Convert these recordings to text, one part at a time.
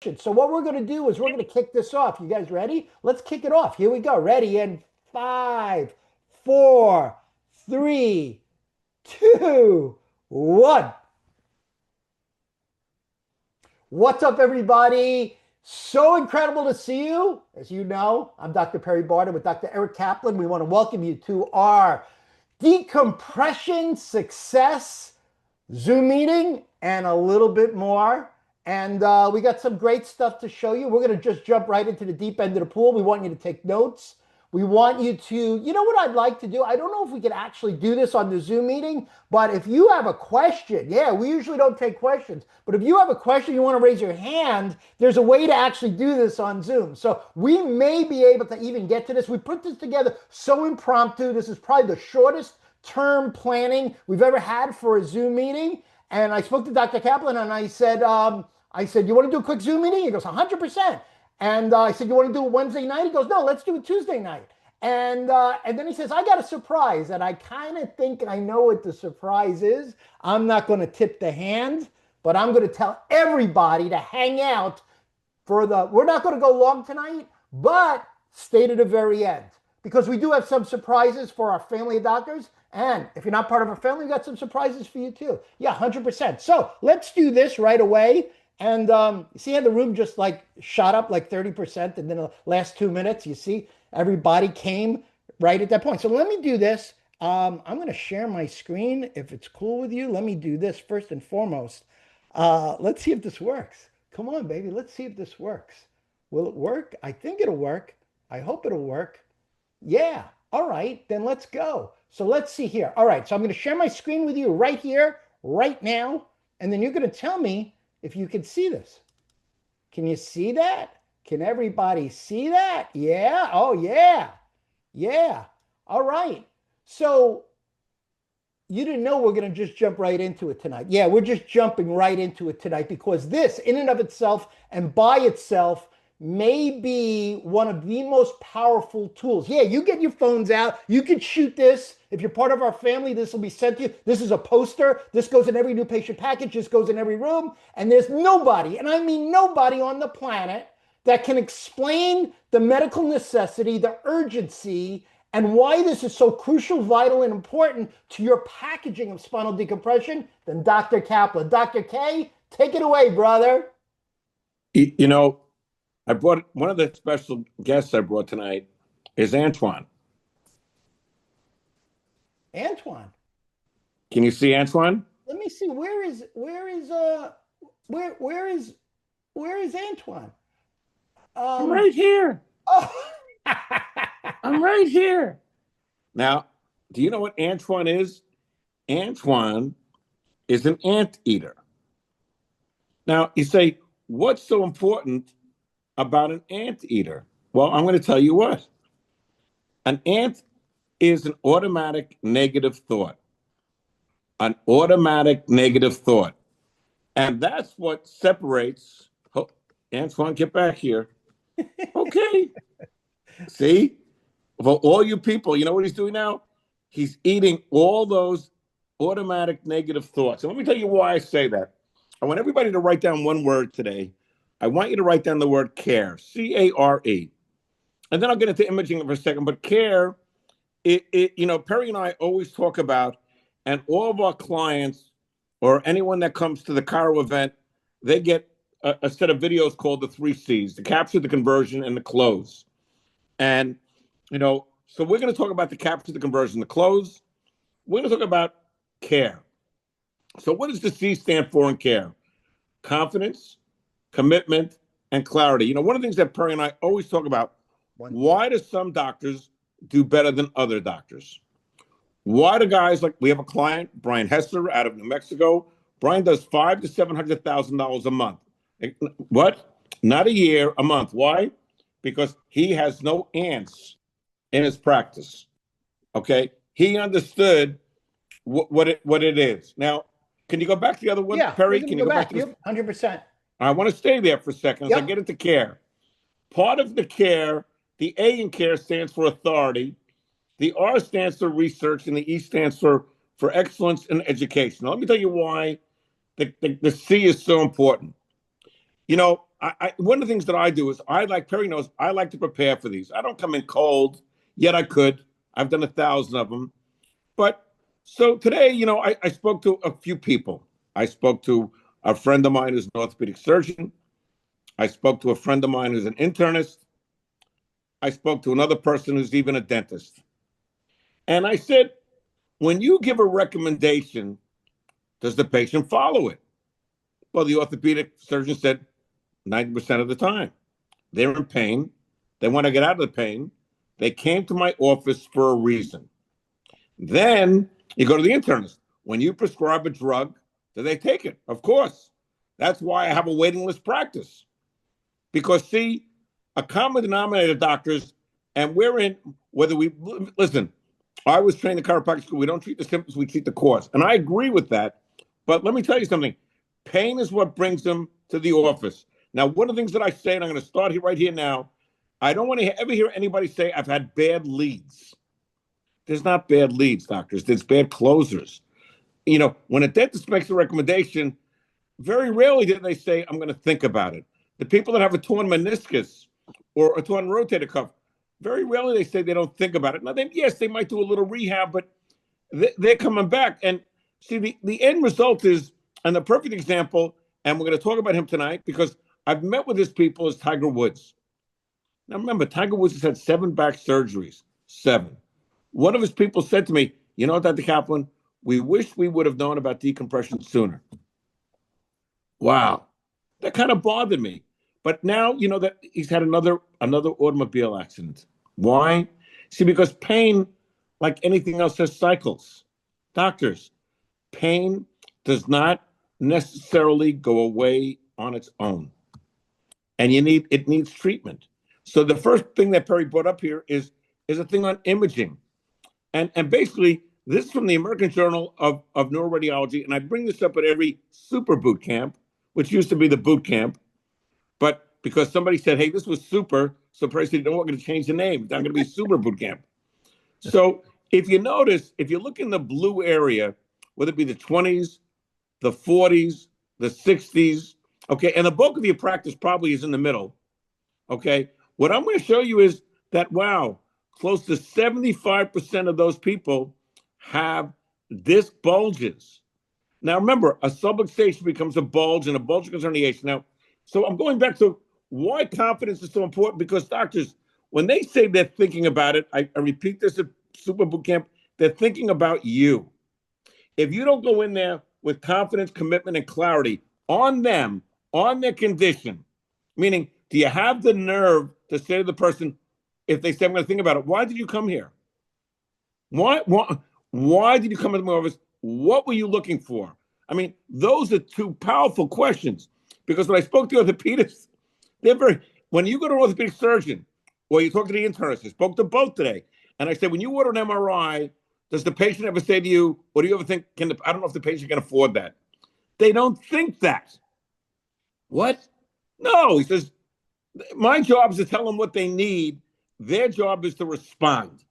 So what we're going to do is we're going to kick this off. You guys ready? Let's kick it off. Here we go. Ready in 5, 4, 3, 2, 1. What's up, everybody? So incredible to see you. As you know, I'm Dr. Perry Barter with Dr. Eric Kaplan. We want to welcome you to our decompression success Zoom meeting and a little bit more. And we got some great stuff to show you. We're going to just jump right into the deep end of the pool. We want you to take notes. We want you to, you know what I'd like to do? I don't know if we can actually do this on the Zoom meeting, but if you have a question, yeah, we usually don't take questions, but if you have a question, you want to raise your hand, there's a way to actually do this on Zoom. So we may be able to even get to this. We put this together so impromptu. This is probably the shortest term planning we've ever had for a Zoom meeting. And I spoke to Dr. Kaplan and I said, you want to do a quick Zoom meeting? He goes, 100%. And I said, you want to do it Wednesday night? He goes, no, let's do it Tuesday night. And then he says, I got a surprise. And I kind of think I know what the surprise is. I'm not going to tip the hand, but I'm going to tell everybody to hang out we're not going to go long tonight, but stay to the very end. Because we do have some surprises for our family of doctors. And if you're not part of our family, we got some surprises for you too. Yeah, 100%. So let's do this right away. And see how the room just like shot up like 30%. And then the last 2 minutes, you see, everybody came right at that point. So let me do this. I'm going to share my screen. If it's cool with you, let me do this first and foremost. Let's see if this works. Come on, baby. Let's see if this works. Will it work? I think it'll work. I hope it'll work. Yeah. All right. Then let's go. So let's see here. All right. So I'm going to share my screen with you right here, right now. And then you're going to tell me if you can see this. Can you see that? Can everybody see that? Yeah. Oh, yeah. Yeah. All right. So you didn't know we're going to just jump right into it tonight. Yeah, we're just jumping right into it tonight because this, in and of itself and by itself, may be one of the most powerful tools. Yeah, you get your phones out. You can shoot this. If you're part of our family, this will be sent to you. This is a poster. This goes in every new patient package. This goes in every room. And there's nobody, and I mean nobody on the planet, that can explain the medical necessity, the urgency, and why this is so crucial, vital, and important to your packaging of spinal decompression than Dr. Kaplan. Dr. K, take it away, brother. You know, I brought one of the special guests I brought tonight is Antoine. Antoine. Can you see Antoine? Let me see. Where is Antoine? I'm right here. Oh. I'm right here. Now, do you know what Antoine is? Antoine is an anteater. Now, you say, what's so important about an anteater? Well, I'm going to tell you what. An ant is an automatic negative thought. An automatic negative thought. And that's what separates. Oh, Antoine, get back here. Okay. See? For all you people, you know what he's doing now? He's eating all those automatic negative thoughts. And let me tell you why I say that. I want everybody to write down one word today. I want you to write down the word care, C-A-R-E. And then I'll get into imaging for a second. But care, you know, Perry and I always talk about, and all of our clients or anyone that comes to the Cairo event, they get a set of videos called the 3 C's, the capture, the conversion, and the close. And, you know, so we're going to talk about the capture, the conversion, the close. We're going to talk about care. So what does the C stand for in care? Confidence, commitment, and clarity. You know, one of the things that Perry and I always talk about, why do some doctors do better than other doctors? Why do guys like, we have a client, Brian Hesser out of New Mexico. Brian does $500,000 to $700,000 a month. What? Not a year, a month. Why? Because he has no ants in his practice. Okay, he understood what it is. Now, can you go back to the other one, yeah, Perry? Can you go back to this? 100%. I want to stay there for a second as I get into care. Part of the care, the A in care stands for authority, the R stands for research, and the E stands for excellence in education. Now, let me tell you why the C is so important. You know, one of the things that I do is Perry knows, I like to prepare for these. I don't come in cold, yet I could. I've done 1,000 of them. But so today, I spoke to a few people. I spoke to a friend of mine who's an orthopedic surgeon. I spoke to a friend of mine who's an internist. I spoke to another person who's even a dentist. And I said, when you give a recommendation, does the patient follow it? Well, the orthopedic surgeon said 90% of the time. They're in pain. They want to get out of the pain. They came to my office for a reason. Then you go to the internist. When you prescribe a drug, do they take it? Of course. That's why I have a waiting list practice. Because, see, a common denominator, doctors, and we're in, listen, I was trained in chiropractic school. We don't treat the symptoms, we treat the cause. And I agree with that. But let me tell you something. Pain is what brings them to the office. Now, one of the things that I say, and I'm going to start here right here now, I don't want to ever hear anybody say I've had bad leads. There's not bad leads, doctors. There's bad closers. When a dentist makes a recommendation, very rarely do they say, I'm going to think about it. The people that have a torn meniscus or a torn rotator cuff, very rarely they say they don't think about it. Now, yes, they might do a little rehab, but they're coming back. And see, the end result is, and the perfect example, and we're going to talk about him tonight because I've met with his people, is Tiger Woods. Now, remember, Tiger Woods has had 7 back surgeries. 7. One of his people said to me, Dr. Kaplan, we wish we would have known about decompression sooner. Wow. That kind of bothered me. But now, that he's had another automobile accident. Why? See, because pain, like anything else, has cycles. Doctors, pain does not necessarily go away on its own. And it needs treatment. So the first thing that Perry brought up here is a thing on imaging. And basically, this is from the American Journal of Neuroradiology, and I bring this up at every super boot camp, which used to be the boot camp, but because somebody said, hey, this was super, so Perry said, no, we're going to change the name. It's not going to be super boot camp. So if you notice, if you look in the blue area, whether it be the 20s, the 40s, the 60s, okay, and the bulk of your practice probably is in the middle, okay, what I'm going to show you is that, wow, close to 75% of those people have disc bulges. Now, remember, a subluxation becomes a bulge, and a bulge becomes herniation. Now, so I'm going back to why confidence is so important, because doctors, when they say they're thinking about it, I repeat this at Super Boot Camp, they're thinking about you. If you don't go in there with confidence, commitment, and clarity on them, on their condition, meaning, do you have the nerve to say to the person, if they say, I'm going to think about it, why did you come here? Why did you come into my office? What were you looking for? I mean, those are 2 powerful questions, because when I spoke to orthopedists, when you go to an orthopedic surgeon or you talk to the internist, I spoke to both today, and I said, when you order an MRI, does the patient ever say to you, or do you ever think, I don't know if the patient can afford that? They don't think that. What? No, he says, my job is to tell them what they need. Their job is to respond.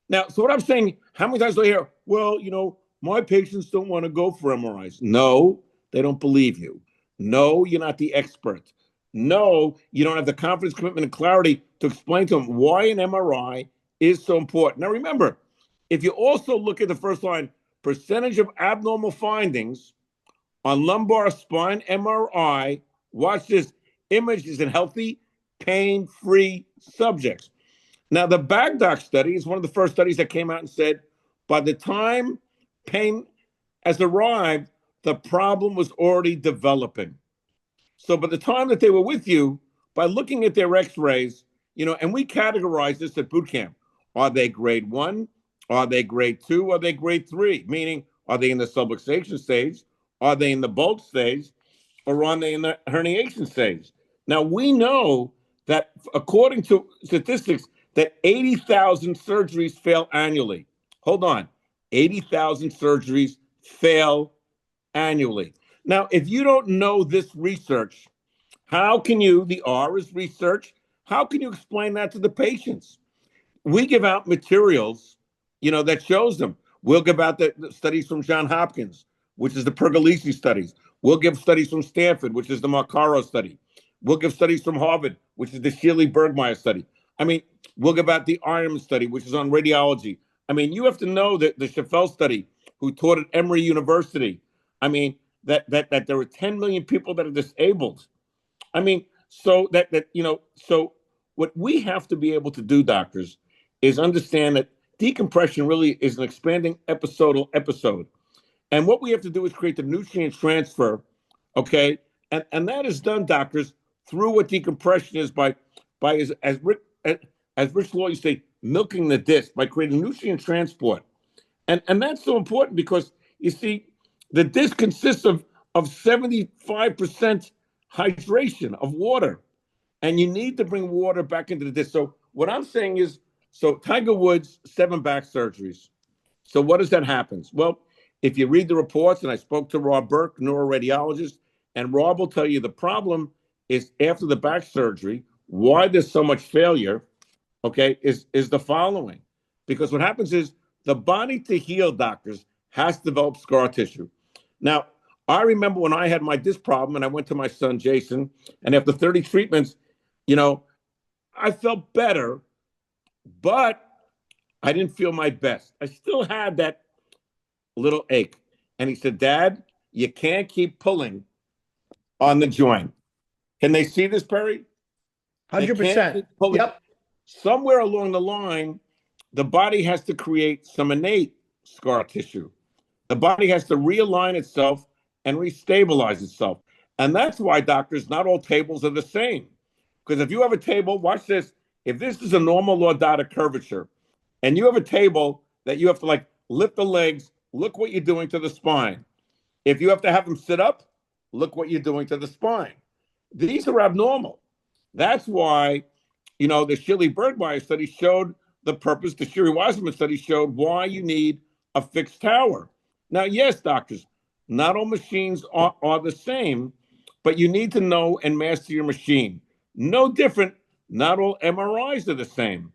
Now, so what I'm saying, how many times do I hear, well, my patients don't want to go for MRIs. No, they don't believe you. No, you're not the expert. No, you don't have the confidence, commitment, and clarity to explain to them why an MRI is so important. Now, remember, if you also look at the first line, percentage of abnormal findings on lumbar spine MRI, watch this, image is in healthy, pain-free subjects. Now, the Bagdock study is one of the first studies that came out and said, by the time pain has arrived, the problem was already developing. So by the time that they were with you, by looking at their x-rays, and we categorize this at boot camp. Are they grade 1? Are they grade 2? Are they grade 3? Meaning, are they in the subluxation stage? Are they in the bulge stage? Or are they in the herniation stage? Now, we know that according to statistics, that 80,000 surgeries fail annually. Hold on. 80,000 surgeries fail annually. Now, if you don't know this research, how can you, the R is research, how can you explain that to the patients? We give out materials, that shows them. We'll give out the studies from Johns Hopkins, which is the Pergolesi studies. We'll give studies from Stanford, which is the Marcaro study. We'll give studies from Harvard, which is the Shealy-Bergmeyer study. I mean, we'll give out the Iron study, which is on radiology. I mean, you have to know that the Chaffel study, who taught at Emory University, I mean, that there are 10 million people that are disabled. I mean, so so what we have to be able to do, doctors, is understand that decompression really is an expanding episode. And what we have to do is create the nutrient transfer, okay? And that is done, doctors, through what decompression is by as Rich Law used to say, milking the disc, by creating nutrient transport. And that's so important because you see, the disc consists of 75% hydration of water. And you need to bring water back into the disc. So what I'm saying is, so Tiger Woods, 7 back surgeries. So what does that happen? Well, if you read the reports, and I spoke to Rob Burke, neuroradiologist, and Rob will tell you the problem is after the back surgery, why there's so much failure, okay, is the following. Because what happens is the body to heal, doctors, has to develop scar tissue. Now, I remember when I had my disc problem and I went to my son, Jason, and after 30 treatments, I felt better, but I didn't feel my best. I still had that little ache. And he said, Dad, you can't keep pulling on the joint. Can they see this, Perry? 100%. Yep. Somewhere along the line, the body has to create some innate scar tissue. The body has to realign itself and restabilize itself. And that's why, doctors, not all tables are the same. Because if you have a table, watch this, if this is a normal lordotic curvature, and you have a table that you have to lift the legs, look what you're doing to the spine. If you have to have them sit up, look what you're doing to the spine. These are abnormal. That's why, the Shealy-Bergmeyer study showed the purpose. The Shiri-Wasserman study showed why you need a fixed tower. Now, yes, doctors, not all machines are the same, but you need to know and master your machine. No different, not all MRIs are the same.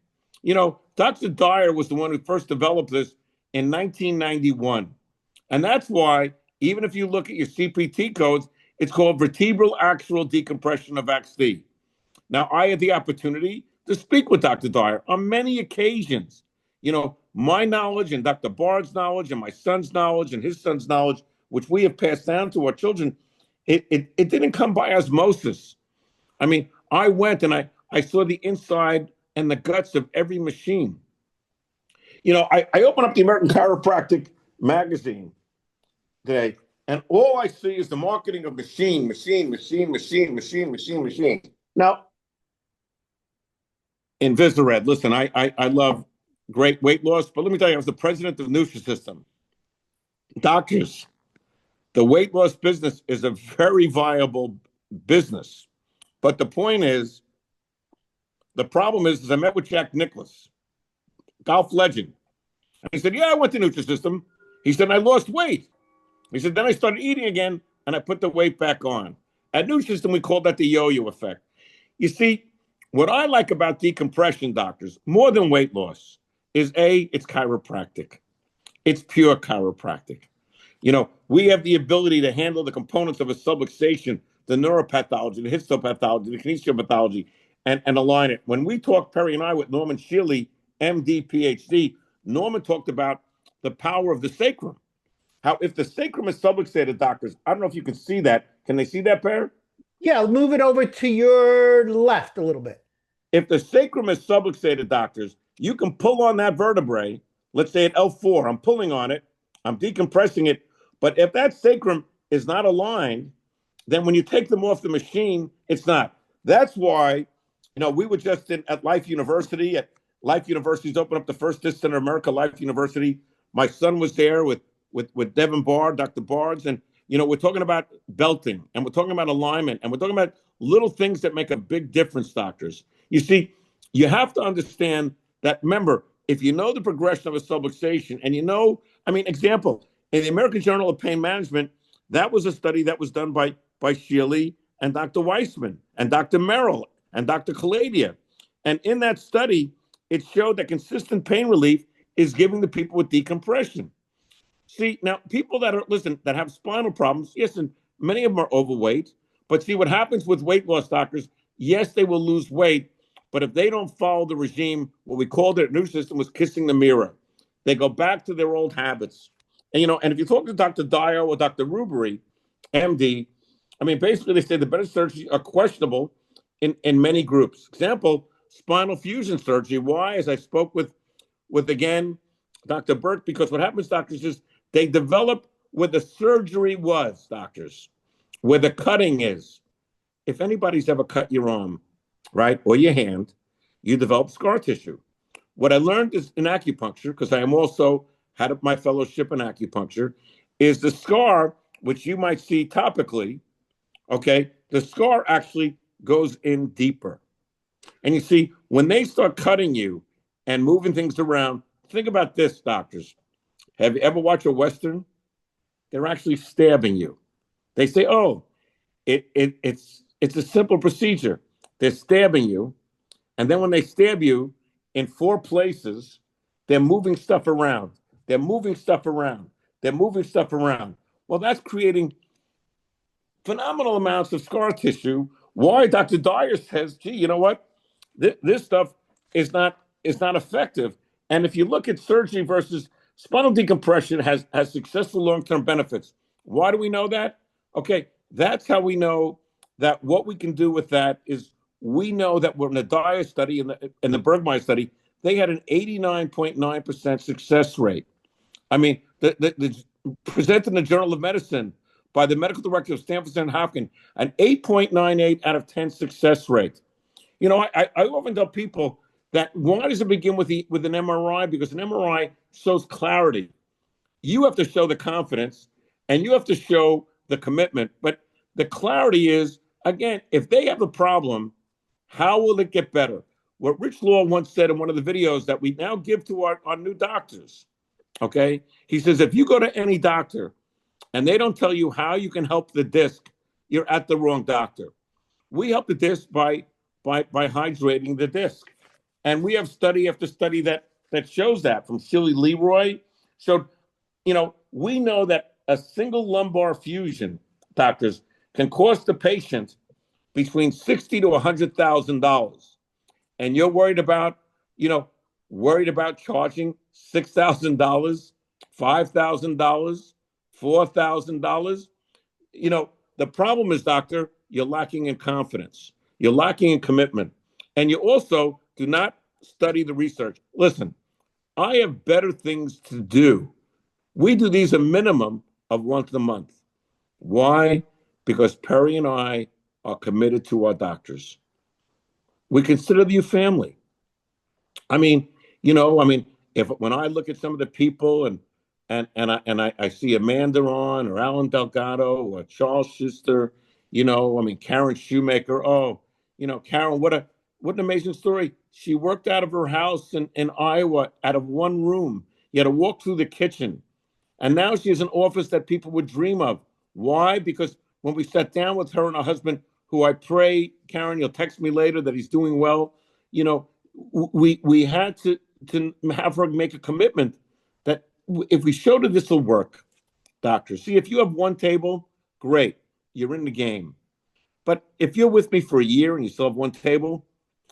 Dr. Dyer was the one who first developed this in 1991. And that's why, even if you look at your CPT codes, it's called vertebral axial decompression of XD. Now, I had the opportunity to speak with Dr. Dyer on many occasions. My knowledge and Dr. Bard's knowledge and my son's knowledge and his son's knowledge, which we have passed down to our children, it didn't come by osmosis. I mean, I went and I saw the inside and the guts of every machine. I open up the American Chiropractic magazine today, and all I see is the marketing of machine. Now, Invisared, listen, I love great weight loss, but let me tell you, I was the president of Nutrisystem. Doctors, the weight loss business is a very viable business. But the point is, the problem is I met with Jack Nicklaus, golf legend. And he said, yeah, I went to Nutrisystem. He said, I lost weight. He said, then I started eating again, and I put the weight back on. At Nutrisystem, we call that the yo-yo effect. You see, what I like about decompression, doctors, more than weight loss, is it's chiropractic. It's pure chiropractic. We have the ability to handle the components of a subluxation, the neuropathology, the histopathology, the kinesiopathology, and align it. When we talked, Perry and I, with Norman Shealy, MD, PhD, Norman talked about the power of the sacrum. How if the sacrum is subluxated, doctors, I don't know if you can see that. Can they see that, Perry? Yeah, move it over to your left a little bit. If the sacrum is subluxated, doctors, you can pull on that vertebrae. Let's say at L4, I'm pulling on it, I'm decompressing it. But if that sacrum is not aligned, then when you take them off the machine, it's not. That's why, we were just at Life University. At Life University's opened up the first disc center in America, Life University. My son was there with Devin Bard, Dr. Bards, and we're talking about belting, and we're talking about alignment, and we're talking about little things that make a big difference, doctors. You see, you have to understand that, remember, if you know the progression of a subluxation, and example, in the American Journal of Pain Management, that was a study that was done by Shealy and Dr. Weissman and Dr. Merrill and Dr. Kaladia. And in that study, it showed that consistent pain relief is giving the people with decompression. See, now, people that have spinal problems, yes, and many of them are overweight, But see what happens with weight loss doctors, yes, they will lose weight, but if they don't follow the regime, what we called it, new system was kissing the mirror. They go back to their old habits. And if you talk to Dr. Dio or Dr. Rubery, MD, basically they say the better surgeries are questionable in many groups. Example, spinal fusion surgery. Why? As I spoke with again, Dr. Burke, because what happens, doctors, is they develop where the surgery was, doctors, where the cutting is. If anybody's ever cut your arm, right, or your hand, you develop scar tissue. What I learned is in acupuncture, because I am also had my fellowship in acupuncture, is the scar, which you might see topically, okay, the scar actually goes in deeper. And you see, when they start cutting you and moving things around, think about this, doctors. Have you ever watched a Western? They're actually stabbing you. They say, oh, it's a simple procedure. They're stabbing you. And then when they stab you in 4 places, they're moving stuff around. They're moving stuff around. They're moving stuff around. Well, that's creating phenomenal amounts of scar tissue. Why Dr. Dyer says, gee, you know what? This stuff is not effective. And if you look at surgery versus spinal decompression has successful long-term benefits. Why do we know that? Okay, that's how we know that what we can do with that is we know that we're in the Dyer study and the Bergmeyer study, they had an 89.9% success rate. The presented in the Journal of Medicine by the medical director of Stanford and Hopkins, an 8.98 out of 10 success rate. I often tell people that why does it begin with an MRI? Because an MRI shows clarity. You have to show the confidence and you have to show the commitment. But the clarity is, again, if they have a problem, how will it get better? What Rich Law once said in one of the videos that we now give to our new doctors, okay? He says, if you go to any doctor and they don't tell you how you can help the disc, you're at the wrong doctor. We help the disc by hydrating the disc. And we have study after study that shows that from Shirley Leroy. So, we know that a single lumbar fusion, doctors, can cost the patient between $60,000 to $100,000. And you're worried about charging $6,000, $5,000, $4,000. The problem is, doctor, you're lacking in confidence. You're lacking in commitment. And you also do not study the research. Listen, I have better things to do. We do these a minimum of once a month. Why? Because Perry and I are committed to our doctors. We consider you family. If when I look at some of the people and I see Amanda on or Alan Delgado or Charles Schuster, Karen Shoemaker. Oh, Karen, what an amazing story. She worked out of her house in Iowa, out of one room. You had to walk through the kitchen. And now she has an office that people would dream of. Why? Because when we sat down with her and her husband, who I pray, Karen, you'll text me later that he's doing well. We had to have her make a commitment that if we showed her this will work, doctor. See, if you have one table, great, you're in the game. But if you're with me for a year and you still have one table,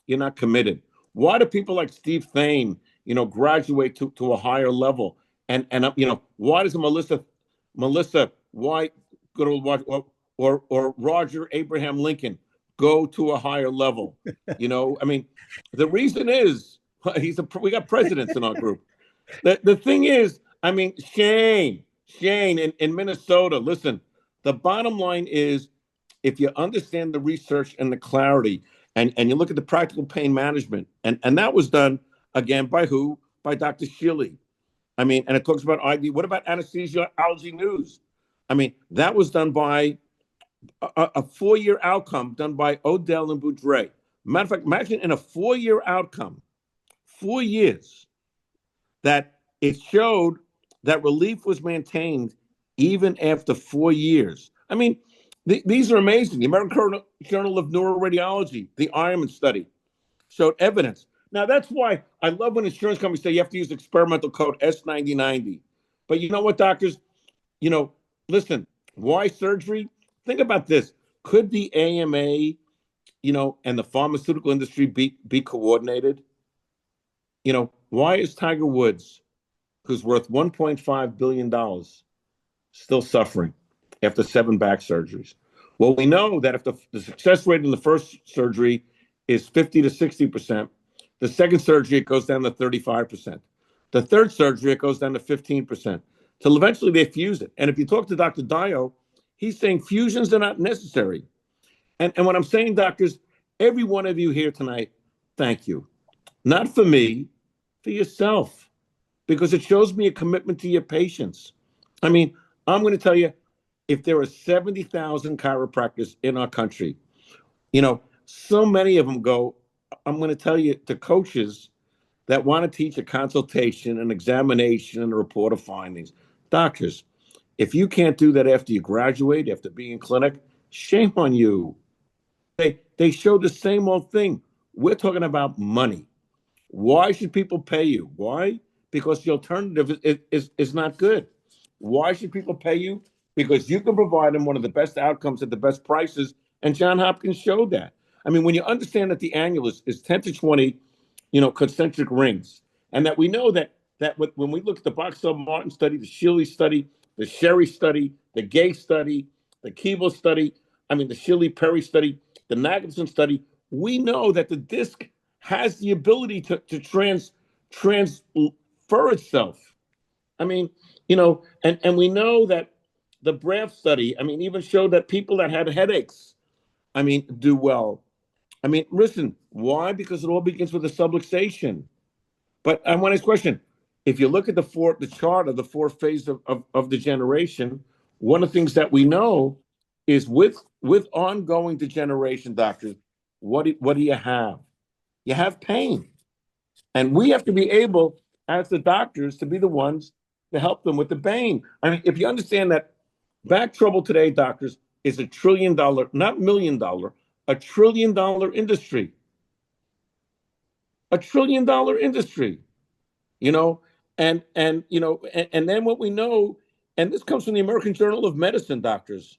you're not committed. Why do people like Steve Thane, graduate to a higher level? And why does Melissa White go to or Roger Abraham Lincoln go to a higher level? The reason is we got presidents in our group. The thing is, Shane in Minnesota, listen, the bottom line is if you understand the research and the clarity and you look at the practical pain management, and that was done again by who? By Dr. Shilley. And it talks about ID. What about anesthesiology news? That was done by a 4-year outcome done by Odell and Boudre. Matter of fact, imagine in a 4-year outcome, 4 years, that it showed that relief was maintained even after 4 years. These are amazing. The American Journal of Neuroradiology, the Ironman study, showed evidence. Now, that's why I love when insurance companies say you have to use experimental code S9090. But you know what, doctors? Listen, why surgery? Think about this. Could the AMA, and the pharmaceutical industry be coordinated? Why is Tiger Woods, who's worth $1.5 billion, still suffering after 7 back surgeries? Well, we know that if the success rate in the first surgery is 50 to 60%, the second surgery, it goes down to 35%. The third surgery, it goes down to 15%, till eventually they fuse it. And if you talk to Dr. Dio, he's saying fusions are not necessary. And what I'm saying, doctors, every one of you here tonight, thank you. Not for me, for yourself, because it shows me a commitment to your patients. I mean, I'm going to tell you, if there are 70,000 chiropractors in our country, so many of them go, I'm going to tell you, to coaches that want to teach a consultation, an examination, and a report of findings. Doctors, if you can't do that after you graduate, after being in clinic, shame on you. They show the same old thing. We're talking about money. Why should people pay you? Why? Because the alternative is not good. Why should people pay you? Because you can provide them one of the best outcomes at the best prices. And John Hopkins showed that. I mean, when you understand that the annulus is 10 to 20, concentric rings, and that we know that when we look at the Boxell-Martin study, the Shilley study, the Sherry study, the Gay study, the Keeble study, the Shilley-Perry study, the Nagelson study, we know that the disc has the ability to transfer itself. And we know that the BRAF study, even showed that people that had headaches, do well. Listen, why? Because it all begins with a subluxation. But I want to ask a question. If you look at the chart of the 4 phases of degeneration, one of the things that we know is with ongoing degeneration, doctors, what do you have? You have pain. And we have to be able, as the doctors, to be the ones to help them with the pain. If you understand that back trouble today, doctors, is $1 trillion, not $1 million, $1 trillion industry. $1 trillion industry, and then what we know, and this comes from the American Journal of Medicine, doctors,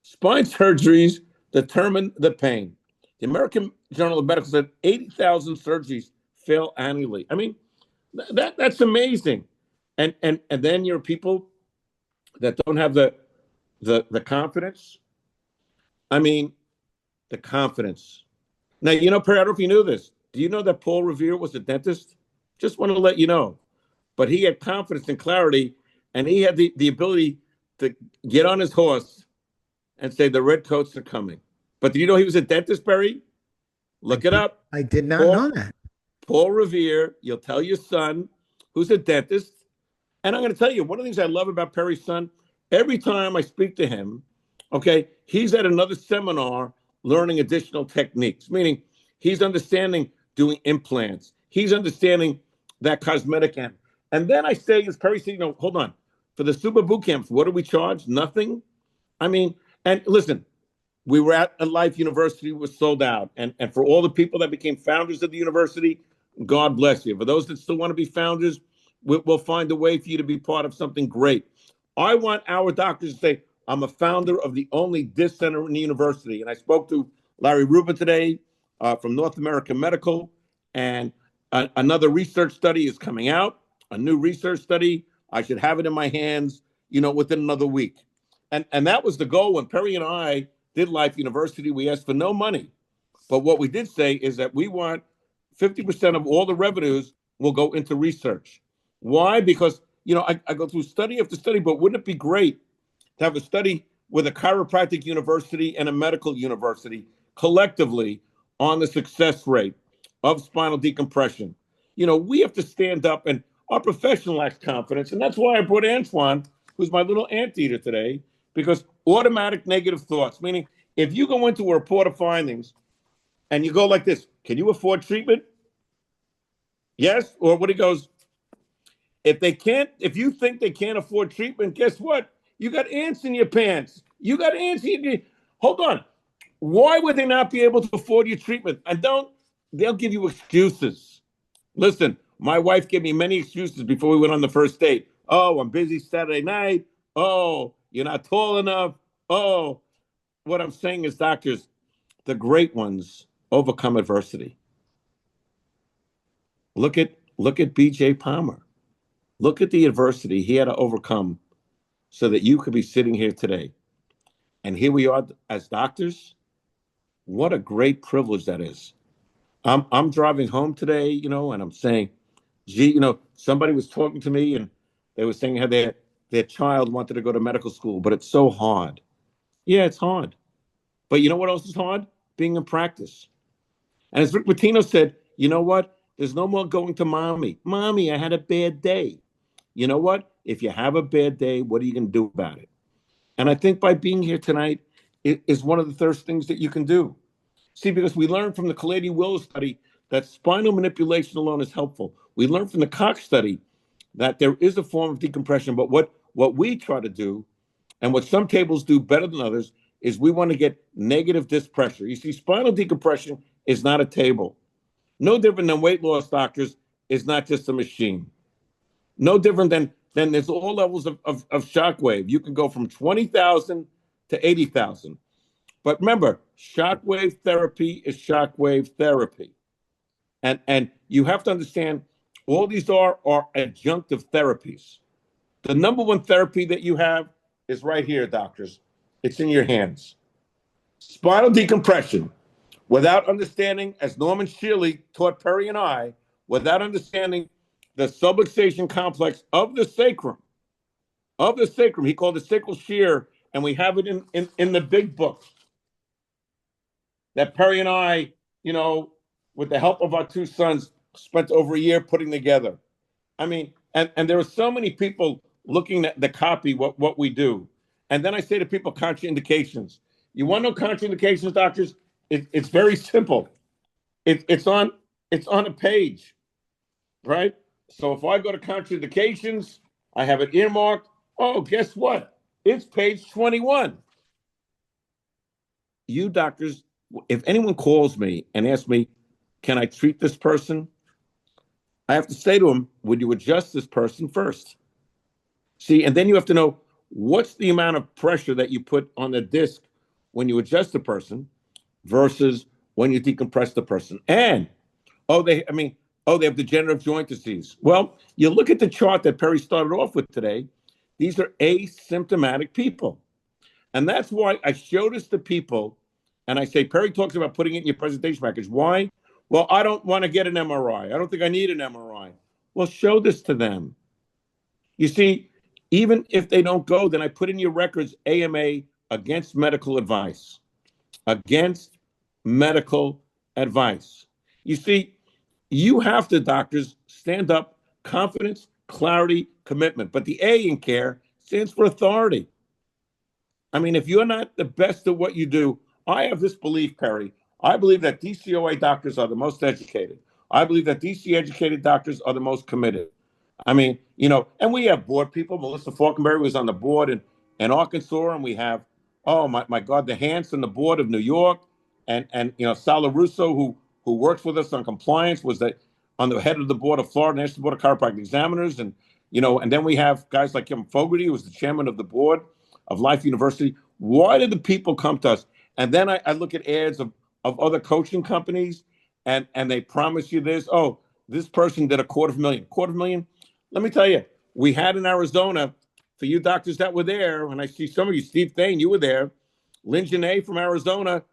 spine surgeries determine the pain. The American Journal of Medicine said 80,000 surgeries fail annually. That's amazing. And then you're people that don't have the confidence. The confidence. Now, Perry, I don't know if you knew this. Do you know that Paul Revere was a dentist? Just want to let you know. But he had confidence and clarity, and he had the ability to get on his horse and say, the red coats are coming. But did you know he was a dentist, Perry? Look it up. I did not know that. Paul Revere, you'll tell your son, who's a dentist. And I'm going to tell you, one of the things I love about Perry's son, every time I speak to him, okay, he's at another seminar learning additional techniques, meaning he's understanding doing implants. He's understanding that cosmetic end. And then I say, as Perry said, hold on. For the super boot camps, what do we charge? Nothing. And listen, we were at a Life University, was sold out. And for all the people that became founders of the university, God bless you. For those that still want to be founders, we'll find a way for you to be part of something great. I want our doctors to say, I'm a founder of the only disc center in the university. And I spoke to Larry Rubin today from North American Medical, and another research study is coming out, a new research study. I should have it in my hands, within another week. And that was the goal when Perry and I did Life University. We asked for no money. But what we did say is that we want 50% of all the revenues will go into research. Why? Because, I go through study after study, but wouldn't it be great to have a study with a chiropractic university and a medical university collectively on the success rate of spinal decompression? We have to stand up, and our profession lacks confidence. And that's why I brought Antoine, who's my little anteater today, because automatic negative thoughts, meaning if you go into a report of findings and you go like this, can you afford treatment? Yes. Or what he goes, if you think they can't afford treatment, guess what? You got ants in your pants. You got ants in your, hold on. Why would they not be able to afford your treatment? They'll give you excuses. Listen, my wife gave me many excuses before we went on the first date. Oh, I'm busy Saturday night. Oh, you're not tall enough. Oh, what I'm saying is, doctors, the great ones overcome adversity. Look at B.J. Palmer. Look at the adversity he had to overcome so that you could be sitting here today. And here we are as doctors. What a great privilege that is. I'm driving home today, and I'm saying, gee, somebody was talking to me and they were saying how their child wanted to go to medical school, but it's so hard. Yeah, it's hard. But you know what else is hard? Being in practice. And as Rick Pitino said, you know what? There's no more going to mommy. Mommy, I had a bad day. You know what? If you have a bad day, what are you going to do about it? And I think by being here tonight is one of the first things that you can do. See, because we learned from the Kaladi-Willis study that spinal manipulation alone is helpful. We learned from the Cox study that there is a form of decompression, but what we try to do, and what some tables do better than others, is we want to get negative disc pressure. You see, spinal decompression is not a table. No different than weight loss, doctors, is not just a machine. No different than there's all levels of shock wave. You can go from 20,000 to 80,000. But remember, shockwave therapy is shockwave therapy. And you have to understand all these are adjunctive therapies. The number one therapy that you have is right here, doctors. It's in your hands. Spinal decompression. Without understanding, as Norman Shealy taught Perry and I, without understanding the subluxation complex of the sacrum, he called it sacral shear, and we have it in the big book that Perry and I, with the help of our two sons, spent over a year putting together. I mean, and there are so many people looking at the copy, what we do. And then I say to people, contraindications. You want to know contraindications, doctors? It's very simple. It's on a page, right? So if I go to contraindications, I have it earmarked. Oh, guess what? It's page 21. You doctors, if anyone calls me and asks me, can I treat this person? I have to say to them, would you adjust this person first? See, and then you have to know what's the amount of pressure that you put on the disc when you adjust the person versus when you decompress the person. And, they have degenerative joint disease. Well, you look at the chart that Perry started off with today. These are asymptomatic people. And that's why I show this to people. And I say, Perry talks about putting it in your presentation package. Why? Well, I don't want to get an MRI. I don't think I need an MRI. Well, show this to them. You see, even if they don't go, then I put in your records AMA against medical advice. Against medical advice. You see, you have to, doctors, stand up, confidence, clarity, commitment. But the A in care stands for authority. I mean, if you're not the best at what you do, I have this belief, Perry. I believe that DCOA doctors are the most educated. I believe that DC educated doctors are the most committed. I mean, and we have board people. Melissa Falkenberry was on the board in Arkansas, and we have, oh my God, the Hanson, the board of New York, and Sala Russo, who works with us on compliance, was on the head of the board of Florida National Board of Chiropractic Examiners, and then we have guys like Kim Fogarty, who was the chairman of the board of Life University. Why did the people come to us? And then I look at ads of other coaching companies, and they promise you this. Oh, this person did $250,000. Let me tell you, we had in Arizona, for you doctors that were there, and I see some of you, Steve Thane, you were there, Lynn Janae from Arizona,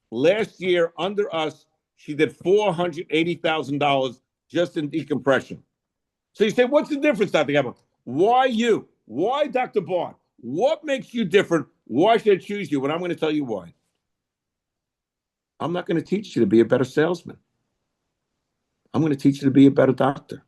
last year under us, she did $480,000 just in decompression. So you say, what's the difference, Dr. Gabon? Why you? Why Dr. Bart? What makes you different? Why should I choose you? And I'm going to tell you why. I'm not going to teach you to be a better salesman. I'm going to teach you to be a better doctor.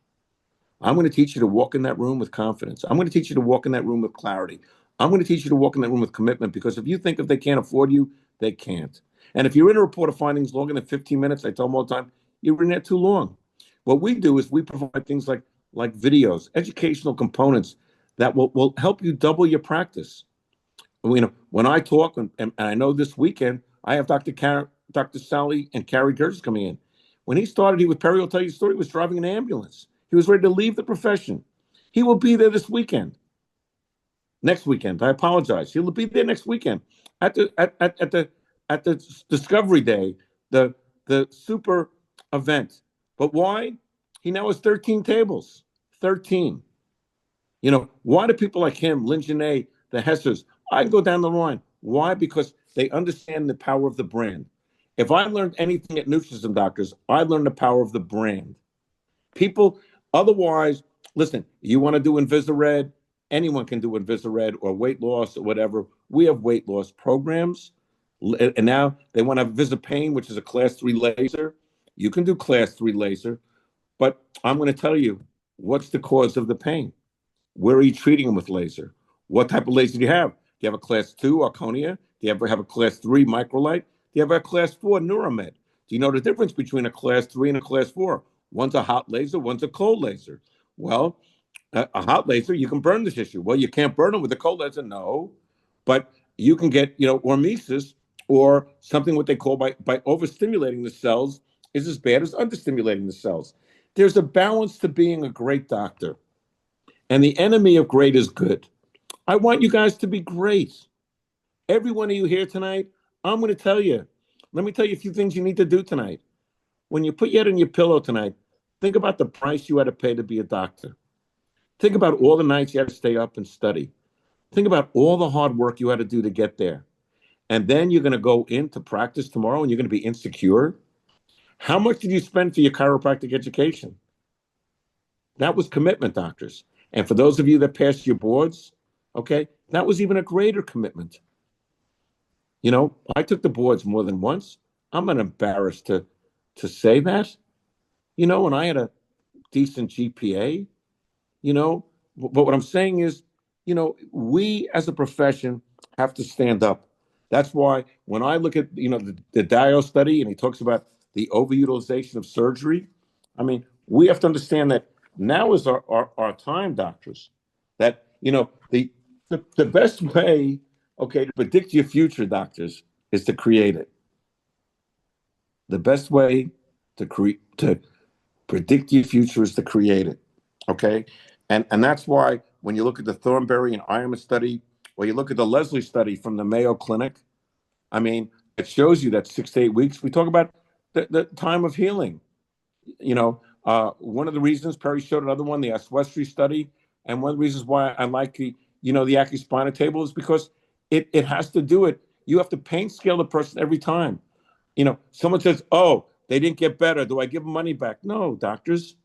I'm going to teach you to walk in that room with confidence. I'm going to teach you to walk in that room with clarity. I'm going to teach you to walk in that room with commitment, because if you think if they can't afford you, they can't. And if you're in a report of findings longer than 15 minutes, I tell them all the time, you're in there too long. What we do is we provide things like videos, educational components that will help you double your practice. When I talk, and I know this weekend, I have Dr. Sally and Carrie Gerges coming in. When he started, Perry will tell you the story, he was driving an ambulance. He was ready to leave the profession. He will be there this weekend. Next weekend, I apologize. He'll be there next weekend. at the Discovery Day, the super event. But why? He now has 13 tables. 13. Why do people like him, Lynn Janae, the Hessers, I can go down the line. Why? Because they understand the power of the brand. If I learned anything at Nutrisystem Doctors, I learned the power of the brand. People, otherwise, listen, you want to do Invisared, anyone can do Invisared or weight loss or whatever. We have weight loss programs. And now they want to have Visipain, which is a class 3 laser. You can do class 3 laser, but I'm going to tell you what's the cause of the pain. Where are you treating them with laser? What type of laser do you have? Do you have a class 2 Arconia? Do you ever have a class 3 Microlite? Do you have a class 4 Neuromed? Do you know the difference between a class 3 and a class 4? One's a hot laser, one's a cold laser. Well, a hot laser, you can burn the tissue. Well, you can't burn them with a cold laser, no. But you can get, hormesis, or something what they call by overstimulating the cells is as bad as understimulating the cells. There's a balance to being a great doctor. And the enemy of great is good. I want you guys to be great. Every one of you here tonight, I'm going to tell you. Let me tell you a few things you need to do tonight. When you put your head on your pillow tonight, think about the price you had to pay to be a doctor. Think about all the nights you had to stay up and study. Think about all the hard work you had to do to get there. And then you're going to go into practice tomorrow and you're going to be insecure. How much did you spend for your chiropractic education? That was commitment, doctors. And for those of you that passed your boards, okay, that was even a greater commitment. I took the boards more than once. I'm not embarrassed to say that. And I had a decent GPA, but what I'm saying is, we as a profession have to stand up. That's why when I look at, the Dio study and he talks about the overutilization of surgery, I mean, we have to understand that now is our time, doctors, that, the best way, okay, to predict your future, doctors, is to create it. The best way to predict your future is to create it. Okay. And that's why when you look at the Thornberry and Ironman study, or you look at the Leslie study from the Mayo Clinic, I mean, it shows you that 6 to 8 weeks. We talk about the time of healing. One of the reasons Perry showed another one, the Oswestry study, and one of the reasons why I like the Acuspina table is because it has to do it. You have to pain scale the person every time. Someone says, "Oh, they didn't get better. Do I give them money back?" No, doctors.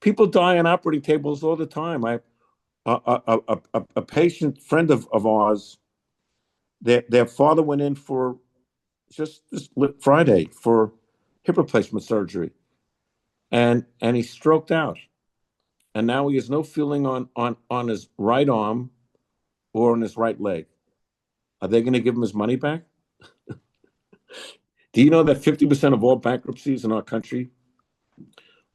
People die on operating tables all the time. I a patient friend of ours, their father went in for just this Friday for hip replacement surgery, and he stroked out, and now he has no feeling on his right arm or on his right leg. Are they going to give him his money back? Do you know that 50% of all bankruptcies in our country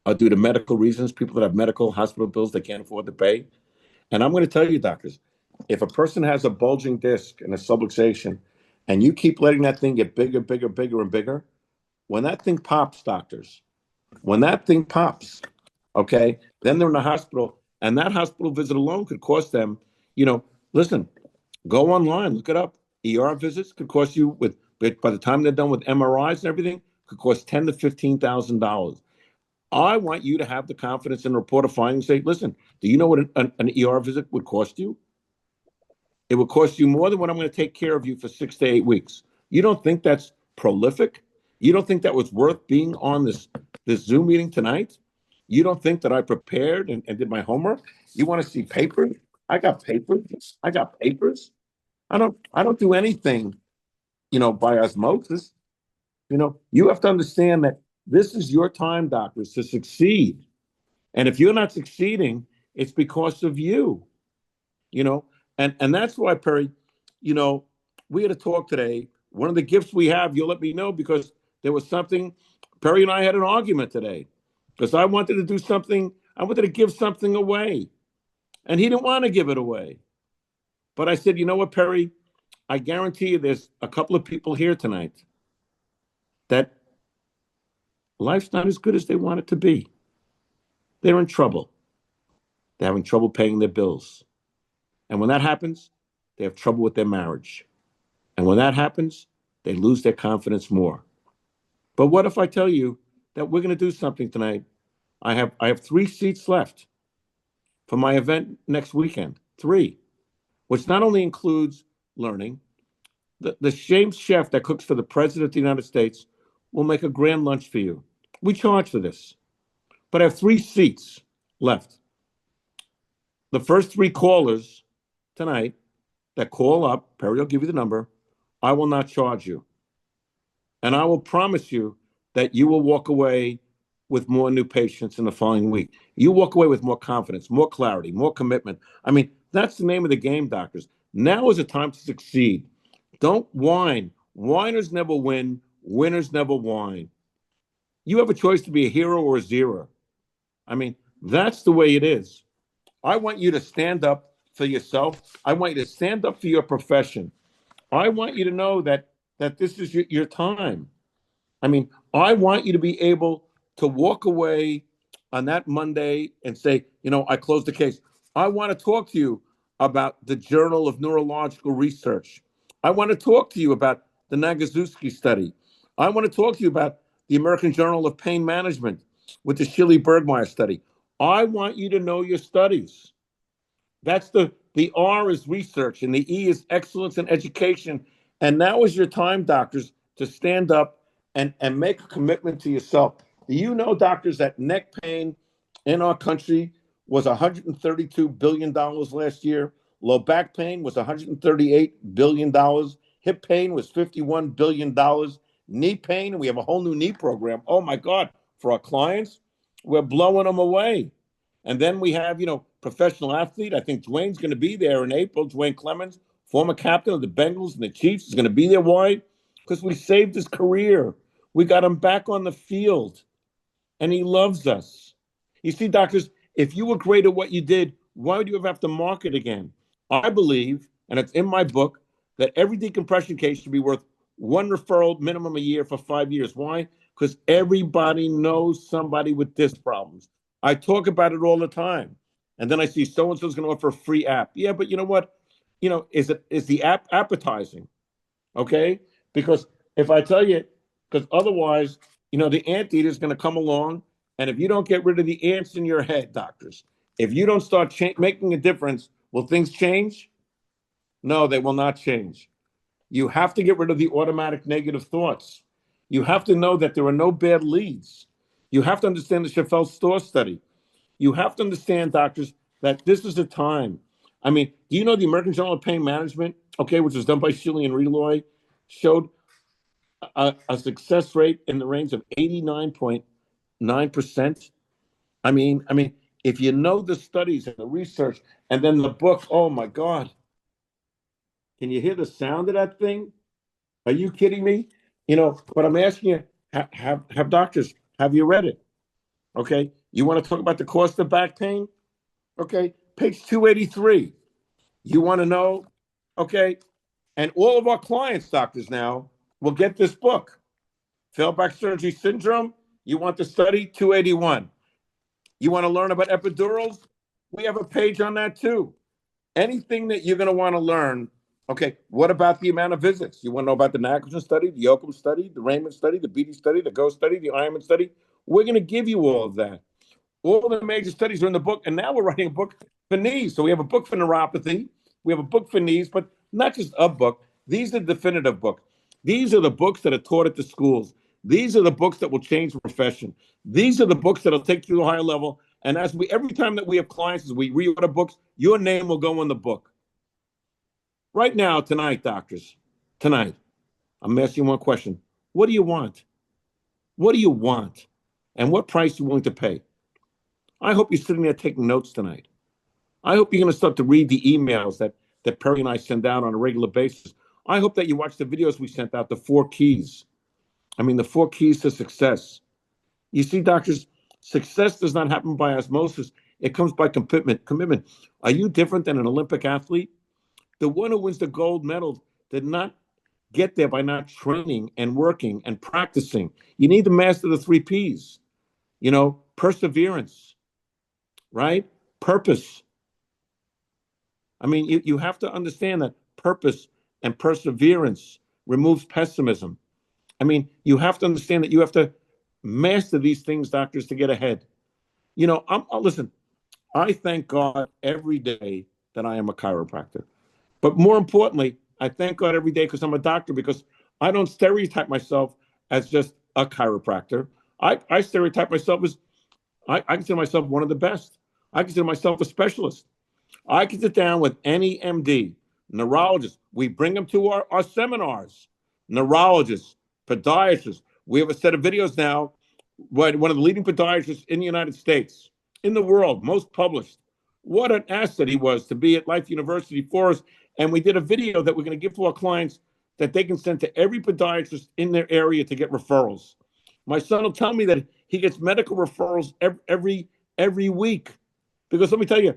are due to medical reasons? People that have medical hospital bills they can't afford to pay. And I'm going to tell you, doctors, if a person has a bulging disc and a subluxation, and you keep letting that thing get bigger, bigger, bigger, and bigger, when that thing pops, doctors, when that thing pops, okay, then they're in the hospital, and that hospital visit alone could cost them, listen, go online, look it up. ER visits could cost you by the time they're done with MRIs and everything, could cost $10,000 to $15,000. I want you to have the confidence in report of findings. Say, listen, do you know what an ER visit would cost you? It would cost you more than what I'm going to take care of you for 6 to 8 weeks. You don't think that's prolific? You don't think that was worth being on this Zoom meeting tonight? You don't think that I prepared and did my homework? You want to see papers? I got papers. I got papers. I don't do anything, by osmosis. You have to understand that this is your time, doctors, to succeed. And if you're not succeeding, it's because of you, you know. And that's why, Perry, we had a talk today. One of the gifts we have, you'll let me know, because there was something, Perry and I had an argument today because I wanted to do something, I wanted to give something away. And he didn't want to give it away. But I said, you know what, Perry? I guarantee you there's a couple of people here tonight that life's not as good as they want it to be. They're in trouble. They're having trouble paying their bills. And when that happens, they have trouble with their marriage. And when that happens, they lose their confidence more. But what if I tell you that we're going to do something tonight? I have 3 seats left for my event next weekend. 3, which not only includes learning, the same chef that cooks for the President of the United States will make a grand lunch for you. We charge for this, but I have 3 seats left. The first 3 callers tonight that call up, Perry will give you the number, I will not charge you. And I will promise you that you will walk away with more new patients in the following week. You walk away with more confidence, more clarity, more commitment. I mean, that's the name of the game, doctors. Now is the time to succeed. Don't whine. Whiners never win. Winners never whine. You have a choice to be a hero or a zero. I mean, that's the way it is. I want you to stand up for yourself. I want you to stand up for your profession. I want you to know that this is your time. I mean, I want you to be able to walk away on that Monday and say, I closed the case. I want to talk to you about the Journal of Neurological Research. I want to talk to you about the Nagazewski study. I want to talk to you about the American Journal of Pain Management with the Shilley-Bergmeyer study. I want you to know your studies. That's the R is research and the E is excellence in education. And now is your time, doctors, to stand up and make a commitment to yourself. Do you know, doctors, that neck pain in our country was $132 billion last year? Low back pain was $138 billion. Hip pain was $51 billion. Knee pain, we have a whole new knee program. Oh my God, for our clients, we're blowing them away. And then we have, professional athlete. I think Dwayne's going to be there in April. Dwayne Clemens, former captain of the Bengals and the Chiefs, is going to be there. Why? Because we saved his career. We got him back on the field, and he loves us. You see, doctors, if you were great at what you did, why would you ever have to market again? I believe, and it's in my book, that every decompression case should be worth 1 referral minimum a year for 5 years. Why? Because everybody knows somebody with disc problems. I talk about it all the time. And then I see so-and-so's going to offer a free app. Yeah, but you know what? Is the app appetizing? Okay? Because if I tell you, because otherwise, the anteater is going to come along. And if you don't get rid of the ants in your head, doctors, if you don't start making a difference, will things change? No, they will not change. You have to get rid of the automatic negative thoughts. You have to know that there are no bad leads. You have to understand the Sheffield store study. You have to understand, doctors, that this is the time. I mean, do you know the American Journal of Pain Management, okay, which was done by Shilley and Reloy, showed a success rate in the range of 89.9%? I mean, if you know the studies and the research and then the book, oh my God. Can you hear the sound of that thing? Are you kidding me? But I'm asking you, have doctors, have you read it? Okay. You want to talk about the cost of back pain? Okay. Page 283. You want to know? Okay. And all of our clients, doctors, now will get this book. Failed back surgery syndrome. You want the study? 281. You want to learn about epidurals? We have a page on that too. Anything that you're going to want to learn. Okay, what about the amount of visits? You want to know about the Nicholson study, the Yoakum study, the Raymond study, the Beatty study, the Go study, the Ironman study? We're going to give you all of that. All the major studies are in the book, and now we're writing a book for knees. So we have a book for neuropathy, we have a book for knees, but not just a book. These are the definitive books. These are the books that are taught at the schools. These are the books that will change the profession. These are the books that will take you to a higher level. And every time that we have clients, as we reorder books, your name will go in the book. Right now, tonight, doctors, tonight, I'm asking you one question. What do you want? What do you want? And what price are you willing to pay? I hope you're sitting there taking notes tonight. I hope you're going to start to read the emails that Perry and I send out on a regular basis. I hope that you watch the videos we sent out, the 4 keys. The 4 keys to success. You see, doctors, success does not happen by osmosis. It comes by commitment. Are you different than an Olympic athlete? The one who wins the gold medal did not get there by not training and working and practicing. You need to master the 3 Ps. Perseverance, right? Purpose. You have to understand that purpose and perseverance removes pessimism. I mean, you have to understand that you have to master these things, doctors, to get ahead. Listen, I thank God every day that I am a chiropractor. But more importantly, I thank God every day because I'm a doctor, because I don't stereotype myself as just a chiropractor. I stereotype myself as I consider myself one of the best. I consider myself a specialist. I can sit down with any MD, neurologist. We bring them to our seminars, neurologists, podiatrists. We have a set of videos now, one of the leading podiatrists in the United States, in the world, most published. What an asset he was to be at Life University for us. And we did a video that we're going to give to our clients that they can send to every podiatrist in their area to get referrals. My son will tell me that he gets medical referrals every week. Because let me tell you,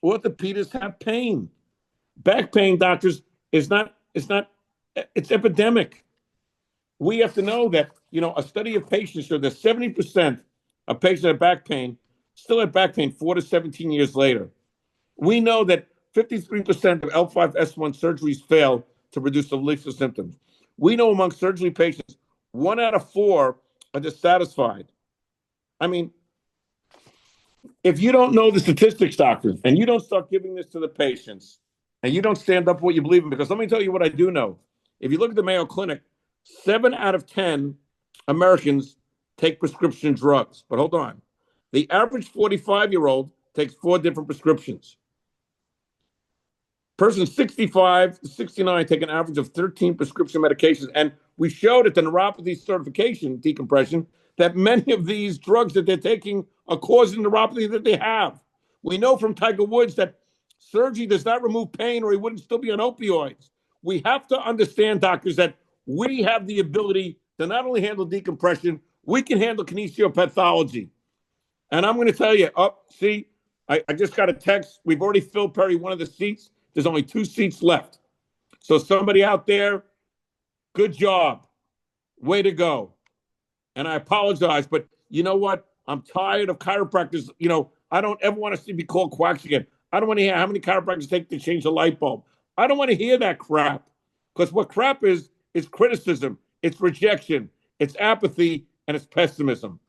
orthopedists have pain. Back pain, doctors, it's epidemic. We have to know that, a study of patients showed that 70% of patients with back pain still have back pain 4 to 17 years later. We know that 53% of L5S1 surgeries fail to reduce the relief of symptoms. We know among surgery patients, 1 out of 4 are dissatisfied. I mean, if you don't know the statistics, doctors, and you don't start giving this to the patients, and you don't stand up for what you believe in, because let me tell you what I do know. If you look at the Mayo Clinic, 7 out of 10 Americans take prescription drugs. But hold on. The average 45-year-old takes 4 different prescriptions. Person 65 to 69 take an average of 13 prescription medications. And we showed at the neuropathy certification decompression that many of these drugs that they're taking are causing neuropathy that they have. We know from Tiger Woods that surgery does not remove pain, or he wouldn't still be on opioids. We have to understand, doctors, that we have the ability to not only handle decompression, we can handle kinesiopathology. And I'm going to tell you, I just got a text. We've already filled, Perry, one of the seats. There's only 2 seats left. So somebody out there, good job. Way to go. And I apologize, but you know what? I'm tired of chiropractors. I don't ever want to be called quacks again. I don't want to hear how many chiropractors take to change a light bulb. I don't want to hear that crap, because what crap is criticism, it's rejection, it's apathy, and it's pessimism.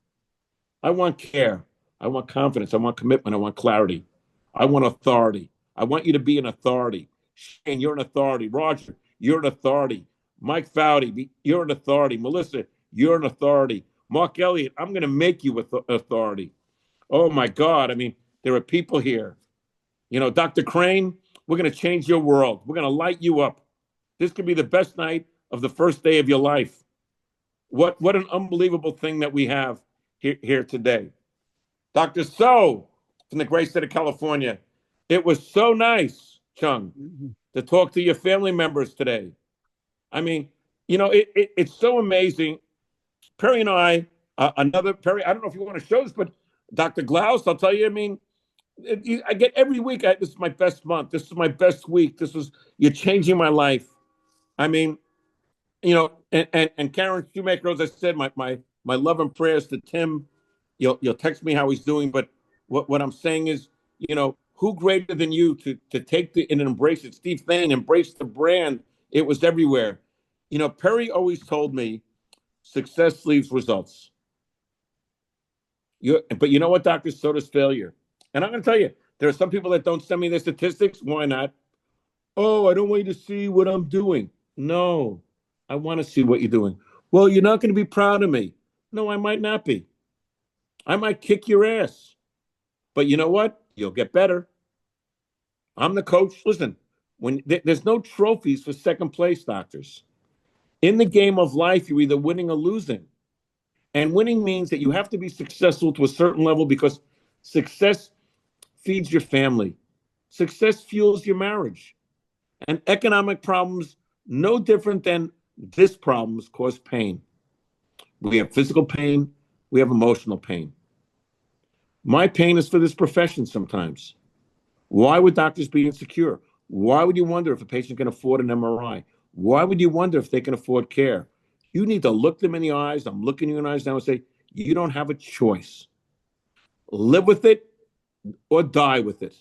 I want care. I want confidence. I want commitment. I want clarity. I want authority. I want you to be an authority. Shane, you're an authority. Roger, you're an authority. Mike Foudy, you're an authority. Melissa, you're an authority. Mark Elliott, I'm going to make you authority. Oh, my God. I mean, there are people here. Dr. Crane, we're going to change your world. We're going to light you up. This could be the best night of the first day of your life. What an unbelievable thing that we have here today. Dr. So from the great state of California, it was so nice, Chung, to talk to your family members today. I mean, it's so amazing. Perry and I, Perry, I don't know if you want to show this, but Dr. Glaus, I'll tell you, I mean, I get every week, this is my best month. This is my best week. You're changing my life. I mean, and Karen Shoemaker, as I said, my love and prayers to Tim. You'll text me how he's doing, but what I'm saying is, who greater than you to take and embrace it? Steve Thane embraced the brand. It was everywhere. Perry always told me, success leaves results. But you know what, doctor? So does failure. And I'm going to tell you, there are some people that don't send me their statistics. Why not? Oh, I don't want you to see what I'm doing. No, I want to see what you're doing. Well, you're not going to be proud of me. No, I might not be. I might kick your ass. But you know what? You'll get better. I'm the coach. Listen, there's no trophies for second place, doctors. In the game of life, you're either winning or losing. And winning means that you have to be successful to a certain level, because success feeds your family. Success fuels your marriage. And economic problems, no different than this problems, cause pain. We have physical pain. We have emotional pain. My pain is for this profession sometimes. Why would doctors be insecure? Why would you wonder if a patient can afford an MRI? Why would you wonder if they can afford care? You need to look them in the eyes. I'm looking you in the eyes now and say, you don't have a choice. Live with it or die with it.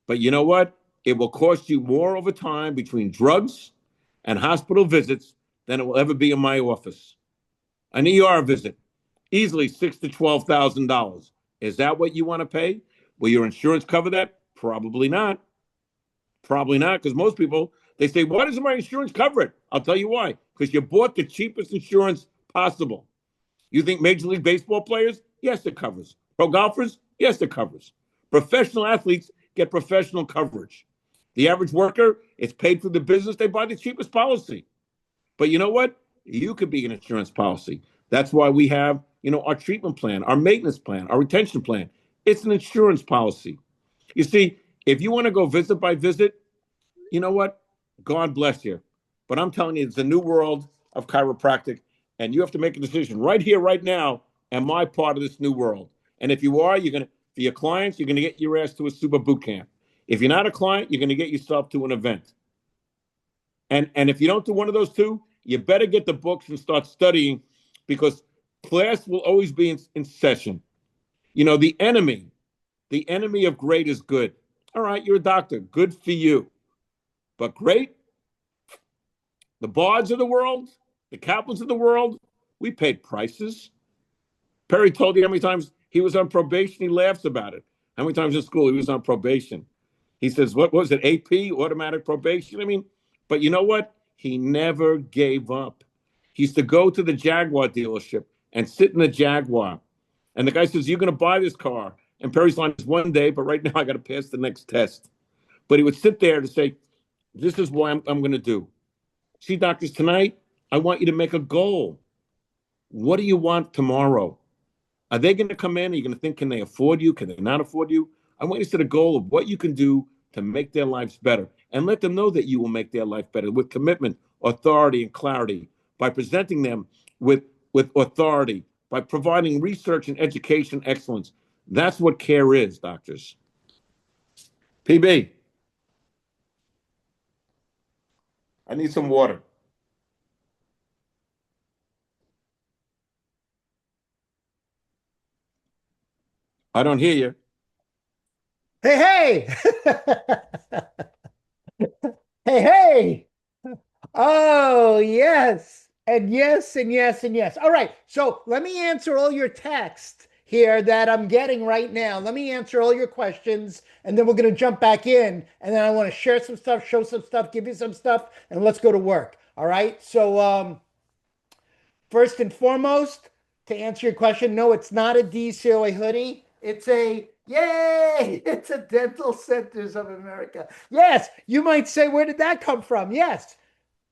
But you know what? It will cost you more over time between drugs and hospital visits than it will ever be in my office. An ER visit, easily $6,000 to $12,000. Is that what you want to pay? Will your insurance cover that? Probably not. Probably not, because most people, they say, why doesn't my insurance cover it? I'll tell you why. Because you bought the cheapest insurance possible. You think Major League Baseball players? Yes, it covers. Pro golfers? Yes, it covers. Professional athletes get professional coverage. The average worker, it's paid through the business. They buy the cheapest policy. But you know what? You could be an insurance policy. That's why we have, our treatment plan, our maintenance plan, our retention plan. It's an insurance policy. You see, if you want to go visit by visit, you know what? God bless you. But I'm telling you, it's a new world of chiropractic, and you have to make a decision right here, right now. Am I part of this new world? And if you are, for your clients, you're gonna get your ass to a super boot camp. If you're not a client, you're gonna get yourself to an event. And if you don't do one of those two, you better get the books and start studying, because class will always be in session. The enemy of great is good. All right, you're a doctor. Good for you. But great, the Bards of the world, the Kaplans of the world, we paid prices. Perry told you how many times he was on probation. He laughs about it. How many times in school he was on probation? He says, what was it, AP, automatic probation? But you know what? He never gave up. He used to go to the Jaguar dealership and sit in the Jaguar. And the guy says, you're going to buy this car. And Perry's line is, one day, but right now I got to pass the next test. But he would sit there to say, this is what I'm going to do. See, doctors, tonight, I want you to make a goal. What do you want tomorrow? Are they going to come in? Are you going to think, can they afford you? Can they not afford you? I want you to set a goal of what you can do to make their lives better, and let them know that you will make their life better with commitment, authority, and clarity, by presenting them with authority, by providing research and education excellence. That's what care is, doctors. PB, I need some water. I don't hear you. Hey, hey. Hey, hey. Oh, yes. And yes, and yes, and yes. All right. So let me answer all your text here that I'm getting right now. Let me answer all your questions, and then we're going to jump back in. And then I want to share some stuff, show some stuff, give you some stuff, and let's go to work. All right. So, first and foremost, to answer your question, no, it's not a DCOA hoodie. It's a yay! It's a Dental Centers of America. Yes, you might say, where did that come from? Yes,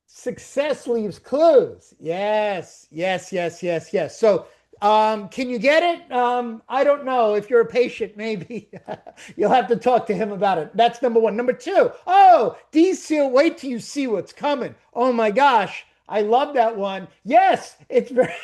success leaves clues. Yes, yes, yes, yes, yes. So, can you get it? I don't know. If you're a patient, maybe you'll have to talk to him about it. That's number one. Number two, oh, DCO, wait till you see what's coming. Oh my gosh, I love that one. Yes, it's very.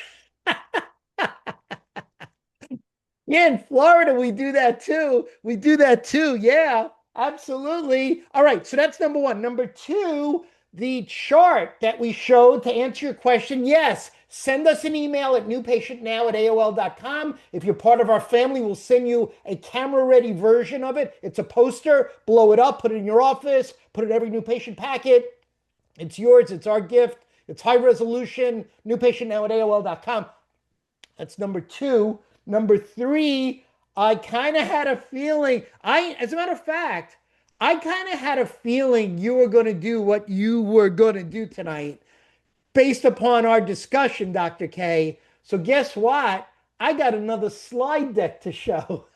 Yeah, in Florida, we do that too. We do that too. Yeah, absolutely. All right, so that's number one. Number two, the chart that we showed to answer your question. Yes, send us an email at newpatientnow@aol.com. If you're part of our family, we'll send you a camera-ready version of it. It's a poster. Blow it up, put it in your office, put it in every new patient packet. It's yours. It's our gift. It's high resolution. Newpatientnow@aol.com. That's number two. Number three, I kind of had a feeling. As a matter of fact, I kind of had a feeling you were going to do what you were going to do tonight based upon our discussion, Dr. K. So guess what? I got another slide deck to show.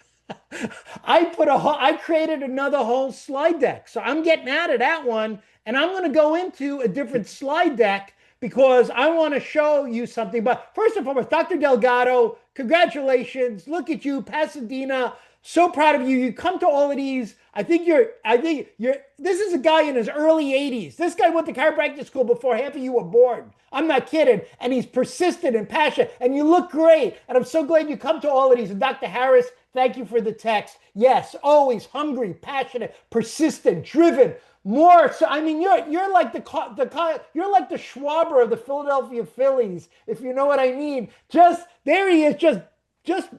I created another whole slide deck. So I'm getting out of that one, and I'm going to go into a different slide deck because I want to show you something. But first and foremost, Dr. Delgado, congratulations. Look at you, Pasadena. So proud of you. You come to all of these. This is a guy in his early 80s. This guy went to chiropractic school before half of you were born. I'm not kidding. And he's persistent and passionate. And you look great. And I'm so glad you come to all of these. And Dr. Harris, thank you for the text. Yes, always hungry, passionate, persistent, driven. More so, I mean, you're like you're like the Schwaber of the Philadelphia Phillies, if you know what I mean. Just there he is, just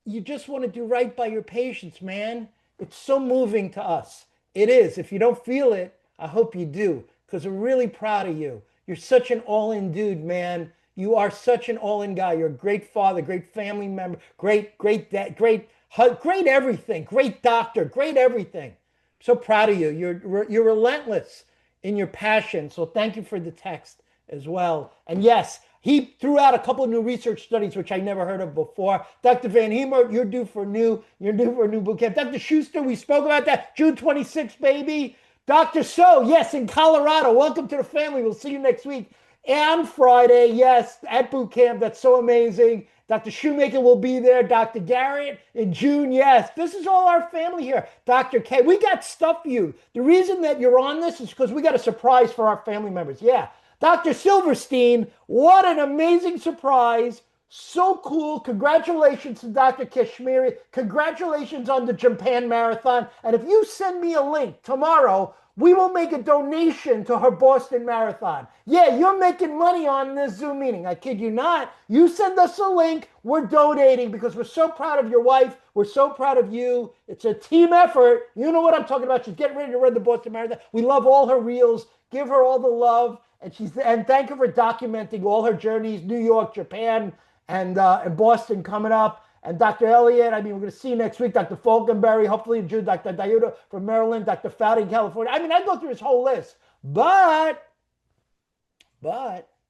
you just want to do right by your patients, man. It's so moving to us. It is. If you don't feel it, I hope you do. because we're really proud of you. You're such an all-in dude, man. You are such an all-in guy. You're a great father, great family member, great dad, great everything, great doctor, great everything. So proud of you. You're relentless in your passion. So thank you for the text as well. And yes, he threw out a couple of new research studies which I never heard of before. Dr. Van Hemert, you're due for a new boot camp. Dr. Schuster, we spoke about that. June 26th, baby. Dr. So, yes, in Colorado. Welcome to the family. We'll see you next week. And Friday, yes, at boot camp. That's so amazing. Dr. Shoemaker will be there. Dr. Garrett in June. Yes, this is all our family here. Dr. K, we got stuff for you. The reason that you're on this is because we got a surprise for our family members. Yeah. Dr. Silverstein, what an amazing surprise. So cool. Congratulations to Dr. Kashmiri. Congratulations on the Japan Marathon. And if you send me a link tomorrow, we will make a donation to her Boston Marathon. Yeah, you're making money on this Zoom meeting. I kid you not. You send us a link, we're donating because we're so proud of your wife. We're so proud of you. It's a team effort. You know what I'm talking about. She's getting ready to run the Boston Marathon. We love all her reels. Give her all the love. And thank her for documenting all her journeys, New York, Japan, and Boston coming up. And Dr. Elliott, I mean, we're going to see you next week. Dr. Falkenberry, hopefully in June. Dr. Diuda from Maryland. Dr. Fowdy in California. I mean, I go through his whole list. But,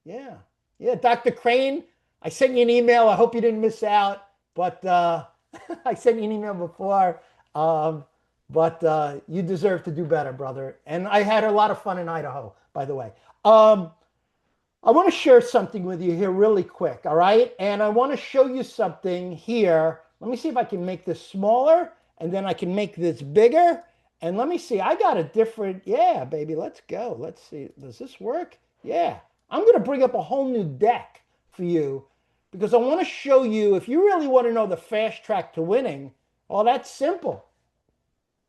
yeah. Yeah, Dr. Crane, I sent you an email. I hope you didn't miss out. But I sent you an email before. But you deserve to do better, brother. And I had a lot of fun in Idaho, by the way. I want to share something with you here really quick, all right? And I want to show you something here. Let me see if I can make this smaller, and then I can make this bigger. And let me see, I got a different, yeah, baby, let's go. Let's see, does this work? Yeah. I'm going to bring up a whole new deck for you because I want to show you, if you really want to know the fast track to winning, well, that's simple.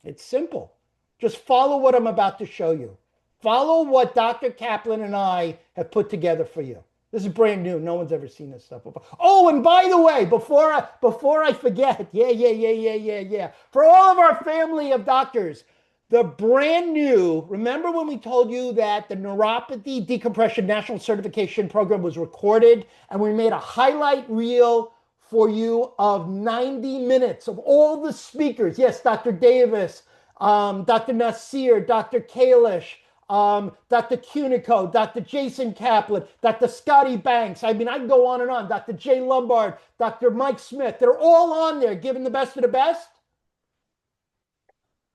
It's simple. Just follow what I'm about to show you. Follow what Dr. Kaplan and I have put together for you. This is brand new. No one's ever seen this stuff before. Oh, and by the way, before I forget, yeah. For all of our family of doctors, the brand new, remember when we told you that the neuropathy decompression national certification program was recorded and we made a highlight reel for you of 90 minutes of all the speakers. Yes, Dr. Davis, Dr. Nasir, Dr. Kalish, Dr. Cunico, Dr. Jason Kaplan, Dr. Scotty Banks. I mean, I can go on and on. Dr. Jay Lombard, Dr. Mike Smith. They're all on there giving the best of the best.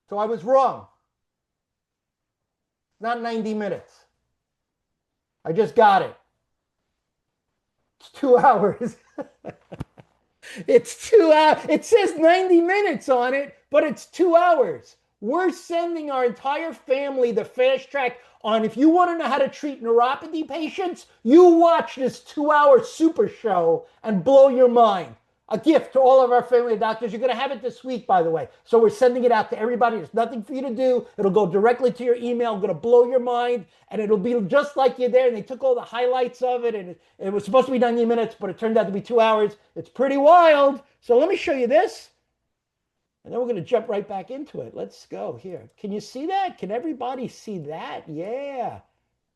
So I was wrong. Not 90 minutes. I just got it. It's 2 hours. It's 2 hours. It says 90 minutes on it, but it's 2 hours. We're sending our entire family the fast track on. If you want to know how to treat neuropathy patients, you watch this 2-hour super show and blow your mind. A gift to all of our family doctors. You're going to have it this week, by the way. So we're sending it out to everybody. There's nothing for you to do. It'll go directly to your email. I'm going to blow your mind, and it'll be just like you're there. And they took all the highlights of it, and it was supposed to be 90 minutes, but it turned out to be 2 hours. It's pretty wild. So let me show you this. And then we're going to jump right back into it. Let's go here. Can you see that? Can everybody see that? Yeah.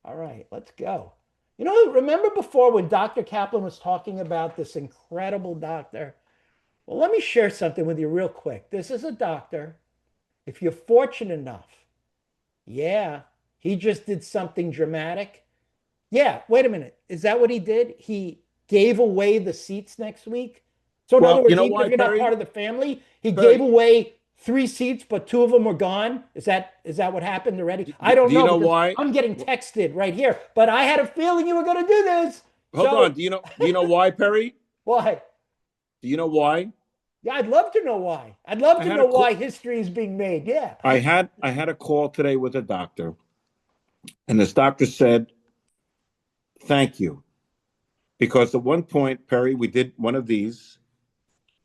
All right, let's go. You know, remember before when Dr. Kaplan was talking about this incredible doctor? Well, let me share something with you real quick. This is a doctor. If you're fortunate enough, yeah, he just did something dramatic. Yeah, wait a minute. Is that what he did? He gave away the seats next week? So in other words, even if you're not part of the family, he gave away 3 seats, but 2 of them were gone. Is that what happened already? I don't know. Do you know why? I'm getting texted right here, but I had a feeling you were going to do this. Hold on. Do you know why, Perry? Why? Do you know why? Yeah, I'd love to know why. I'd love to know why history is being made. Yeah. I had a call today with a doctor, and this doctor said, "Thank you," because at one point, Perry, we did one of these,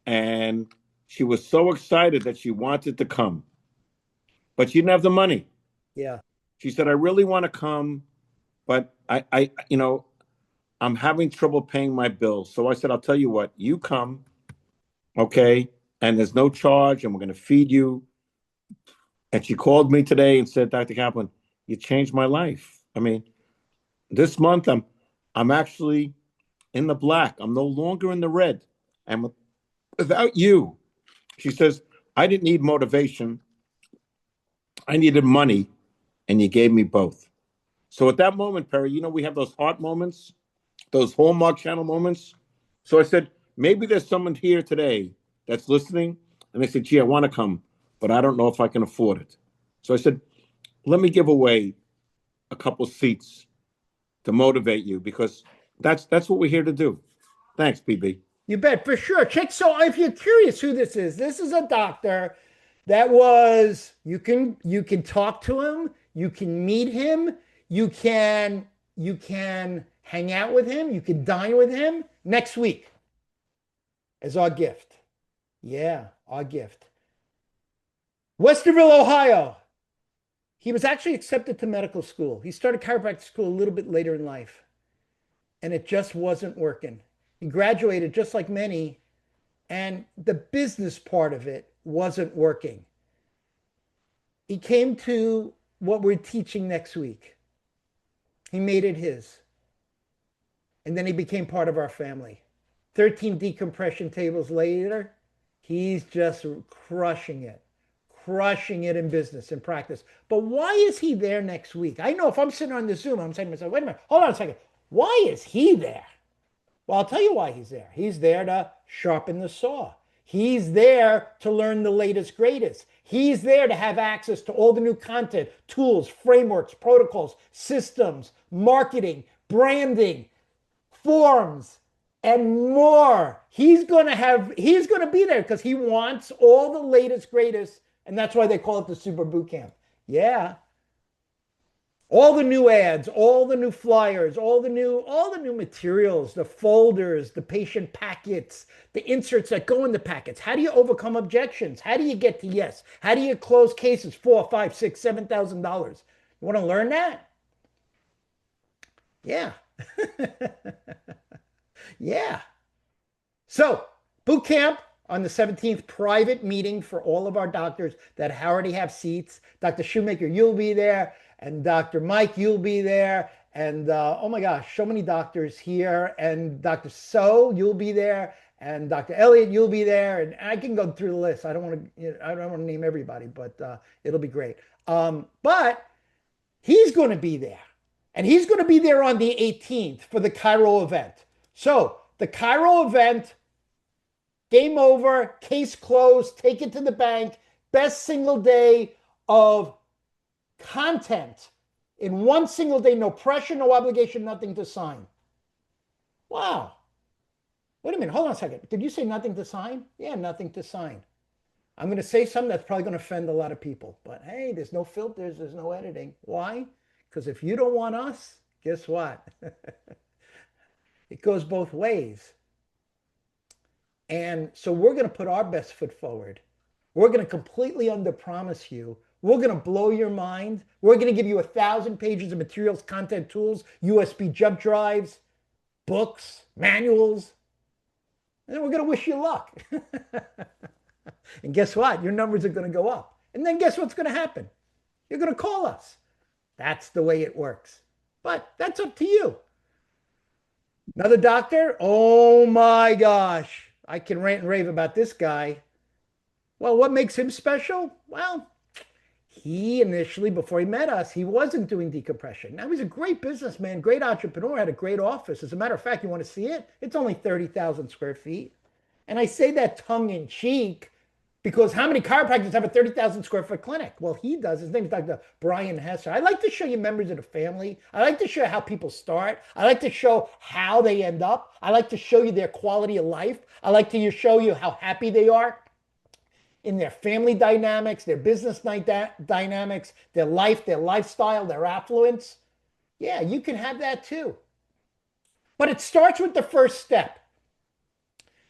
and she was so excited that she wanted to come, but she didn't have the money. Yeah. She said, "I really want to come, but I'm having trouble paying my bills." So I said, "I'll tell you what, you come, okay? And there's no charge, and we're going to feed you." And she called me today and said, "Dr. Kaplan, you changed my life." I mean, this month I'm actually in the black. I'm no longer in the red. And without you, she says, I didn't need motivation. I needed money, and you gave me both. So at that moment, Perry, we have those heart moments, those Hallmark Channel moments. So I said, maybe there's someone here today that's listening, and they said, gee, I want to come, but I don't know if I can afford it. So I said, let me give away a couple seats to motivate you, because that's what we're here to do. Thanks, PB. You bet, for sure. Check. So if you're curious who this is a doctor that was, you can talk to him, you can meet him, you can hang out with him, you can dine with him next week as our gift. Yeah, our gift. Westerville, Ohio. He was actually accepted to medical school. He started chiropractic school a little bit later in life, and it just wasn't working. He graduated just like many, and the business part of it wasn't working. He came to what we're teaching next week. He made it his. And then he became part of our family. 13 decompression tables later, he's just crushing it in business and practice. But why is he there next week? I know if I'm sitting on the Zoom, I'm saying to myself, wait a minute, hold on a second. Why is he there? Well, I'll tell you why he's there. He's there to sharpen the saw. He's there to learn the latest, greatest. He's there to have access to all the new content, tools, frameworks, protocols, systems, marketing, branding, forms, and more. He's going to be there because he wants all the latest, greatest. And that's why they call it the Super Boot Camp. Yeah. All the new ads, all the new flyers, all the new materials, the folders, the patient packets, the inserts that go in the packets. How do you overcome objections? How do you get to yes? How do you close cases $4,000, $5,000, $6,000, $7,000? You want to learn that? Yeah. Yeah. So, boot camp on the 17th, private meeting for all of our doctors that already have seats. Dr. Shoemaker, you'll be there. And Dr. Mike, you'll be there. And oh my gosh, so many doctors here. And Dr. So, you'll be there. And Dr. Elliott, you'll be there. And I can go through the list. I don't want to name everybody, but it'll be great. But he's going to be there. And he's going to be there on the 18th for the Cairo event. So the Cairo event, game over, case closed, take it to the bank, best single day of content in one single day, no pressure, no obligation, nothing to sign. Wow. Wait a minute, hold on a second. Did you say nothing to sign? Yeah, nothing to sign. I'm going to say something that's probably going to offend a lot of people, but hey, there's no filters, there's no editing. Why? Because if you don't want us, guess what? It goes both ways. And so we're going to put our best foot forward. We're going to completely underpromise you. We're going to blow your mind. We're going to give you 1,000 pages of materials, content, tools, USB jump drives, books, manuals. And then we're going to wish you luck. And guess what? Your numbers are going to go up. And then guess what's going to happen? You're going to call us. That's the way it works. But that's up to you. Another doctor? Oh my gosh. I can rant and rave about this guy. Well, what makes him special? Well, he initially, before he met us, he wasn't doing decompression. Now, he's a great businessman, great entrepreneur, had a great office. As a matter of fact, you want to see it? It's only 30,000 square feet. And I say that tongue in cheek because how many chiropractors have a 30,000 square foot clinic? Well, he does. His name is Dr. Brian Hesser. I like to show you members of the family. I like to show you how people start. I like to show how they end up. I like to show you their quality of life. I like to show you how happy they are in their family dynamics, their business dynamics, their life, their lifestyle, their affluence. Yeah, you can have that too. But it starts with the first step.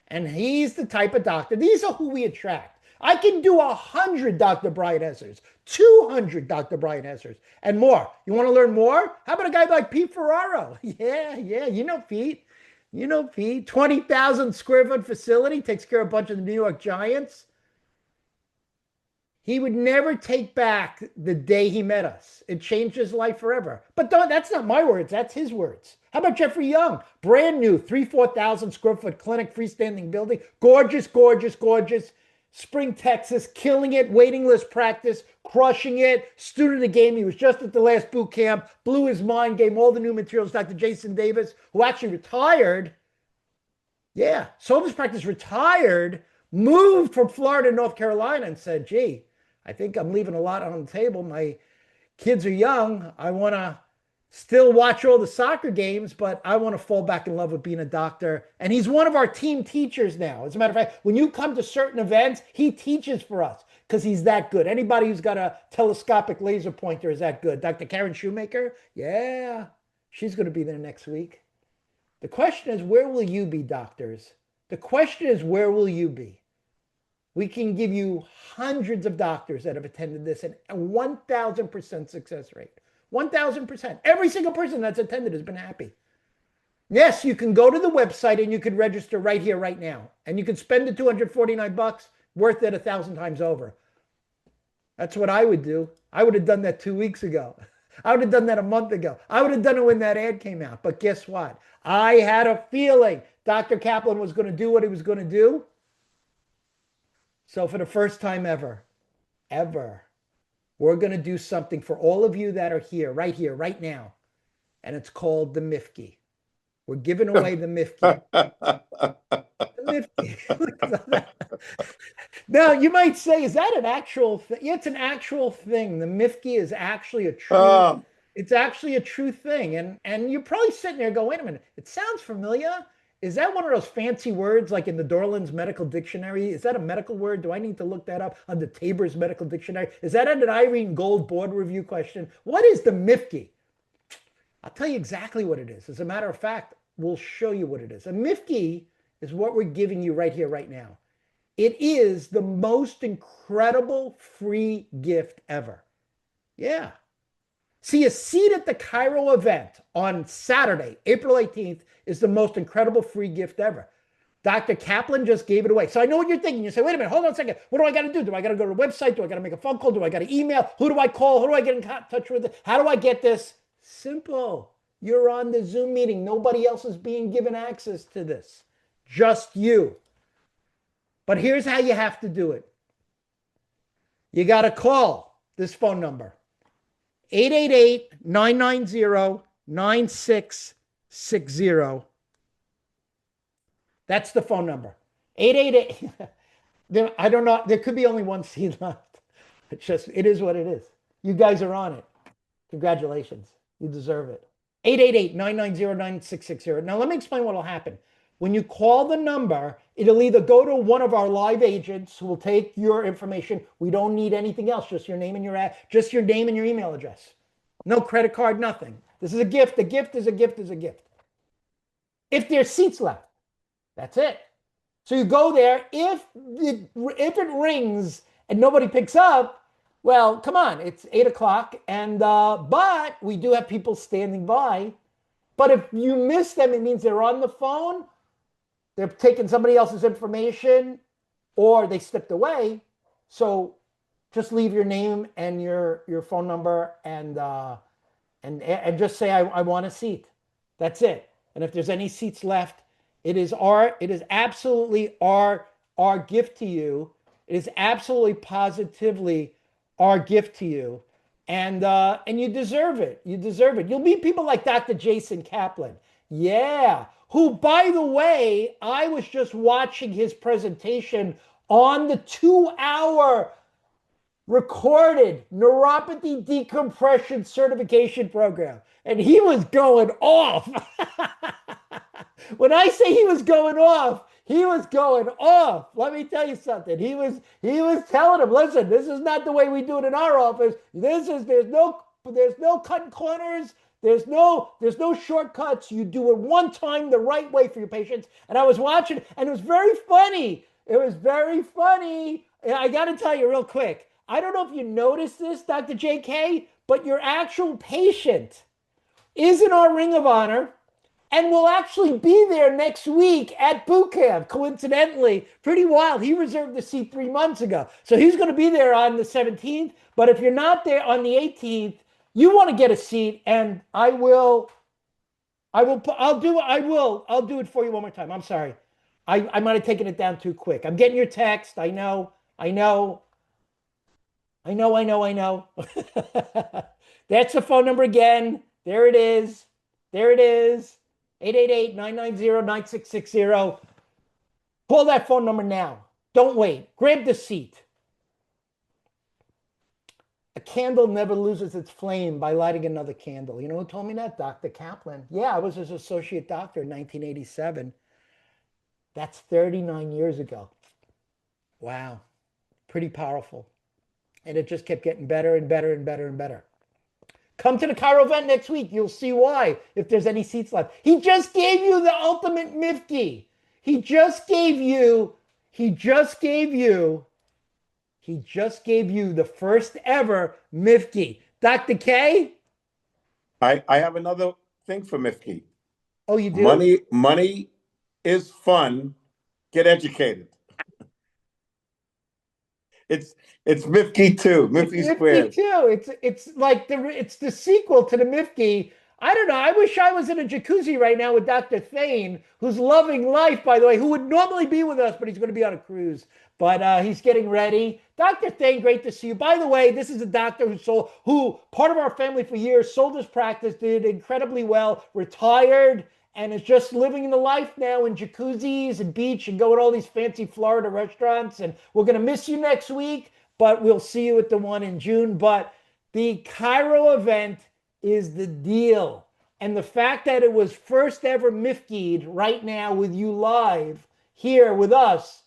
And he's the type of doctor. These are who we attract. I can do 100 Dr. Brian Hessers, 200 Dr. Brian Hessers, and more. You want to learn more? How about a guy like Pete Ferraro? Yeah, you know Pete. You know Pete. 20,000 square foot facility, takes care of a bunch of the New York Giants. He would never take back the day he met us. It changed his life forever. But that's not my words. That's his words. How about Jeffrey Young? Brand new, 4,000 square foot clinic, freestanding building. Gorgeous, gorgeous, gorgeous. Spring, Texas, killing it. Waiting list practice, crushing it. Student of the game. He was just at the last boot camp. Blew his mind. Gave him all the new materials. Dr. Jason Davis, who actually retired. Yeah, sold his practice, retired, moved from Florida to North Carolina and said, gee, I think I'm leaving a lot on the table. My kids are young. I want to still watch all the soccer games, but I want to fall back in love with being a doctor. And he's one of our team teachers now. As a matter of fact, when you come to certain events, he teaches for us because he's that good. Anybody who's got a telescopic laser pointer is that good. Dr. Karen Shoemaker, yeah, she's going to be there next week. The question is, where will you be, doctors? The question is, where will you be? We can give you hundreds of doctors that have attended this and a 1,000% success rate. 1,000%. Every single person that's attended has been happy. Yes, you can go to the website and you can register right here, right now. And you can spend the $249, worth it 1,000 times over. That's what I would do. I would have done that 2 weeks ago. I would have done that a month ago. I would have done it when that ad came out. But guess what? I had a feeling Dr. Kaplan was going to do what he was going to do. So for the first time ever, we're going to do something for all of you that are here, right now. And it's called the Mifki. We're giving away the Mifki. The Mifki. Now, you might say, is that an actual thing? Yeah, it's an actual thing. The Mifki is actually a true, it's actually a true thing. And you're probably sitting there going, wait a minute, it sounds familiar. Is that one of those fancy words like in the Dorland's Medical Dictionary? Is that a medical word? Do I need to look that up on the Tabor's Medical Dictionary? Is that an Irene Gold board review question? What is the Mifki? I'll tell you exactly what it is. As a matter of fact, we'll show you what it is. A Mifki is what we're giving you right here, right now. It is the most incredible free gift ever. Yeah. See, a seat at the Cairo event on Saturday, April 18th, is the most incredible free gift ever. Dr. Kaplan just gave it away. So I know what you're thinking. You say, wait a minute, hold on a second. What do I got to do? Do I got to go to the website? Do I got to make a phone call? Do I got to email? Who do I call? Who do I get in touch with? How do I get this? Simple. You're on the Zoom meeting. Nobody else is being given access to this. Just you. But here's how you have to do it. You got to call this phone number. 888-990-9660. That's the phone number. 888. I don't know. There could be only one seat left. It is what it is. You guys are on it. Congratulations. You deserve it. 888-990-9660. Now, let me explain what will happen. When you call the number, it'll either go to one of our live agents who will take your information. We don't need anything else, just your name and your email address. No credit card, nothing. This is a gift. A gift is a gift is a gift. If there's seats left, that's it. So you go there. If it rings and nobody picks up, well, come on, it's 8 o'clock, but we do have people standing by. But if you miss them, it means they're on the phone. They're taking somebody else's information, or they stepped away. So just leave your name and your phone number and just say I want a seat. That's it. And if there's any seats left, it is absolutely our gift to you. It is absolutely positively our gift to you. And you deserve it. You deserve it. You'll meet people like Dr. Jason Kaplan. Yeah. Who, by the way, I was just watching his presentation on the 2-hour recorded neuropathy decompression certification program. And he was going off. When I say he was going off, he was going off. Let me tell you something. He was telling him, listen, this is not the way we do it in our office. There's no cutting corners. There's no shortcuts. You do it one time the right way for your patients. And I was watching, and it was very funny. It was very funny. I got to tell you real quick. I don't know if you noticed this, Dr. JK, but your actual patient is in our Ring of Honor. and will actually be there next week at boot camp. Coincidentally, pretty wild. He reserved the seat 3 months ago. So he's going to be there on the 17th. But if you're not there on the 18th, you want to get a seat, and I'll do it for you one more time. I'm sorry. I might have taken it down too quick. I'm getting your text. I know. I know. I know. I know. I know. That's the phone number again. There it is. There it is. 888-990-9660. Call that phone number now. Don't wait. Grab the seat. A candle never loses its flame by lighting another candle. You know who told me that? Dr. Kaplan. Yeah, I was his associate doctor in 1987. That's 39 years ago. Wow. Pretty powerful. And it just kept getting better and better and better and better. Come to the Cairo event next week. You'll see why, if there's any seats left. He just gave you the ultimate Mifki. He just gave you the first ever Mifki. Dr. K? I have another thing for Mifki. Oh, you do? Money is fun. Get educated. It's Mifki 2, Mifki Squared. Mifki 2. It's like it's the sequel to the Mifki. I don't know. I wish I was in a jacuzzi right now with Dr. Thane, who's loving life, by the way, who would normally be with us, but he's going to be on a cruise. But he's getting ready. Dr. Thane, great to see you. By the way, this is a doctor who part of our family for years, sold his practice, did incredibly well, retired, and is just living the life now in jacuzzis and beach and going to all these fancy Florida restaurants. And we're going to miss you next week, but we'll see you at the one in June. But the Cairo event is the deal. And the fact that it was first ever Mifki'd right now with you live here with us,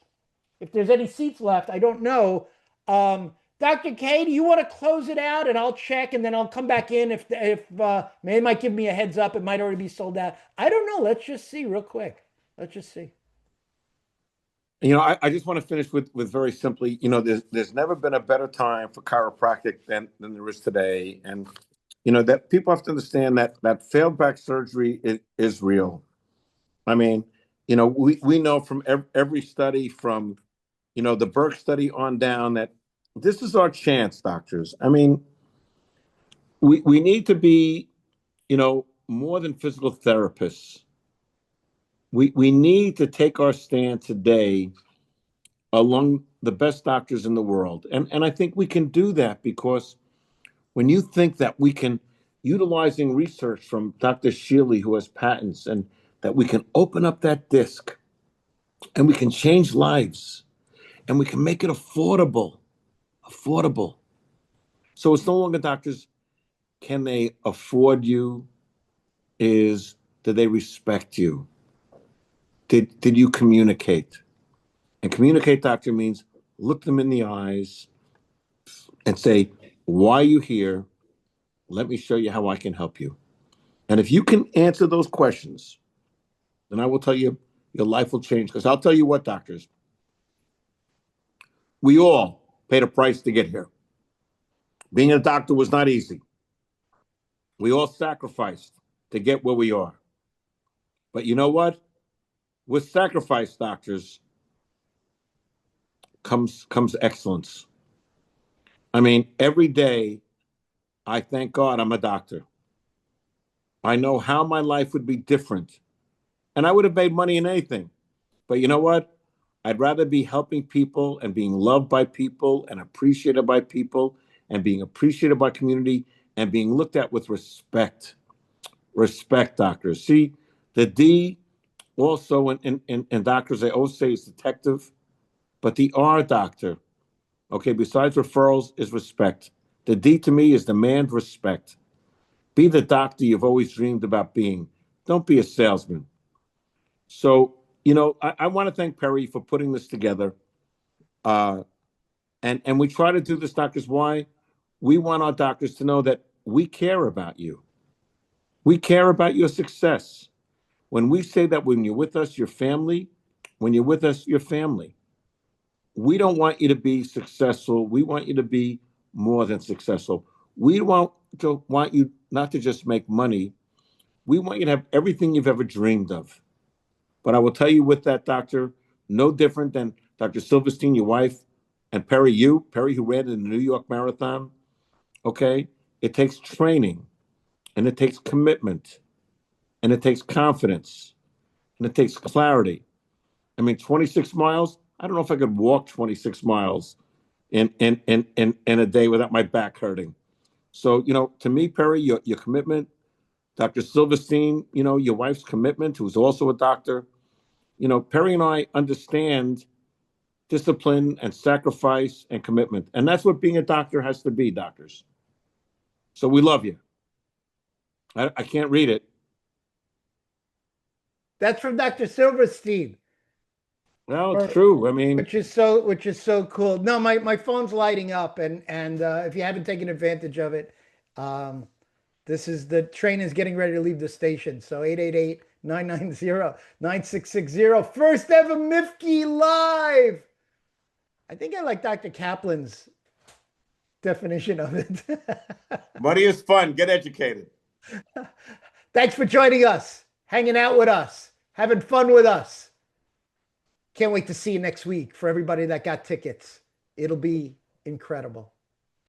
if there's any seats left, I don't know. Dr. K, do you want to close it out and I'll check and then I'll come back in if they might give me a heads up. It might already be sold out. I don't know. Let's just see real quick. Let's just see. You know, I just want to finish with very simply, you know, there's never been a better time for chiropractic than there is today. And, you know, that people have to understand that failed back surgery is real. I mean, you know, we know from every study from, you know, the Burke study on down that this is our chance, doctors. I mean, we need to be, you know, more than physical therapists. We need to take our stand today among the best doctors in the world. And I think we can do that because when you think that we can, utilizing research from Dr. Shealy, who has patents, and that we can open up that disc and we can change lives and we can make it affordable. So it's no longer doctors, can they afford you? Is, do they respect you? Did you communicate? And communicate, doctor, means look them in the eyes and say, why are you here? Let me show you how I can help you. And if you can answer those questions, then I will tell you your life will change. Because I'll tell you what, doctors, we all paid a price to get here. Being a doctor was not easy. We all sacrificed to get where we are. But you know what? With sacrifice, doctors, comes excellence. I mean, every day, I thank God I'm a doctor. I know how my life would be different. And I would have made money in anything. But you know what? I'd rather be helping people and being loved by people and appreciated by people and being appreciated by community and being looked at with respect. Respect, doctors. See, the D also in doctors, they always say is detective, but the R, doctor, okay, besides referrals, is respect. The D to me is demand respect. Be the doctor you've always dreamed about being. Don't be a salesman. So, you know, I want to thank Perry for putting this together. And we try to do this, doctors. Why? We want our doctors to know that we care about you. We care about your success. When we say that when you're with us, your family, when you're with us, your family. We don't want you to be successful. We want you to be more than successful. We want you not to just make money, We want you to have everything you've ever dreamed of. But I will tell you with that, doctor, no different than Dr. Silverstein, your wife, and Perry, who ran in the New York Marathon. Okay? It takes training, and it takes commitment, and it takes confidence, and it takes clarity. I mean, 26 miles, I don't know if I could walk 26 miles in a day without my back hurting. So, to me, Perry, your commitment, Dr. Silverstein, your wife's commitment, who's also a doctor, Perry and I understand discipline and sacrifice and commitment. And that's what being a doctor has to be, doctors. So we love you. I can't read it. That's from Dr. Silverstein. Well, it's true. I mean, which is so cool. No, my phone's lighting up, and if you haven't taken advantage of it, this is the train is getting ready to leave the station. So 888-990-9660. First ever Mifke live. I think I like Dr. Kaplan's definition of it. money is fun. Get educated. Thanks for joining us, hanging out with us, having fun with us. Can't wait to see you next week. For everybody that got tickets, it'll be incredible.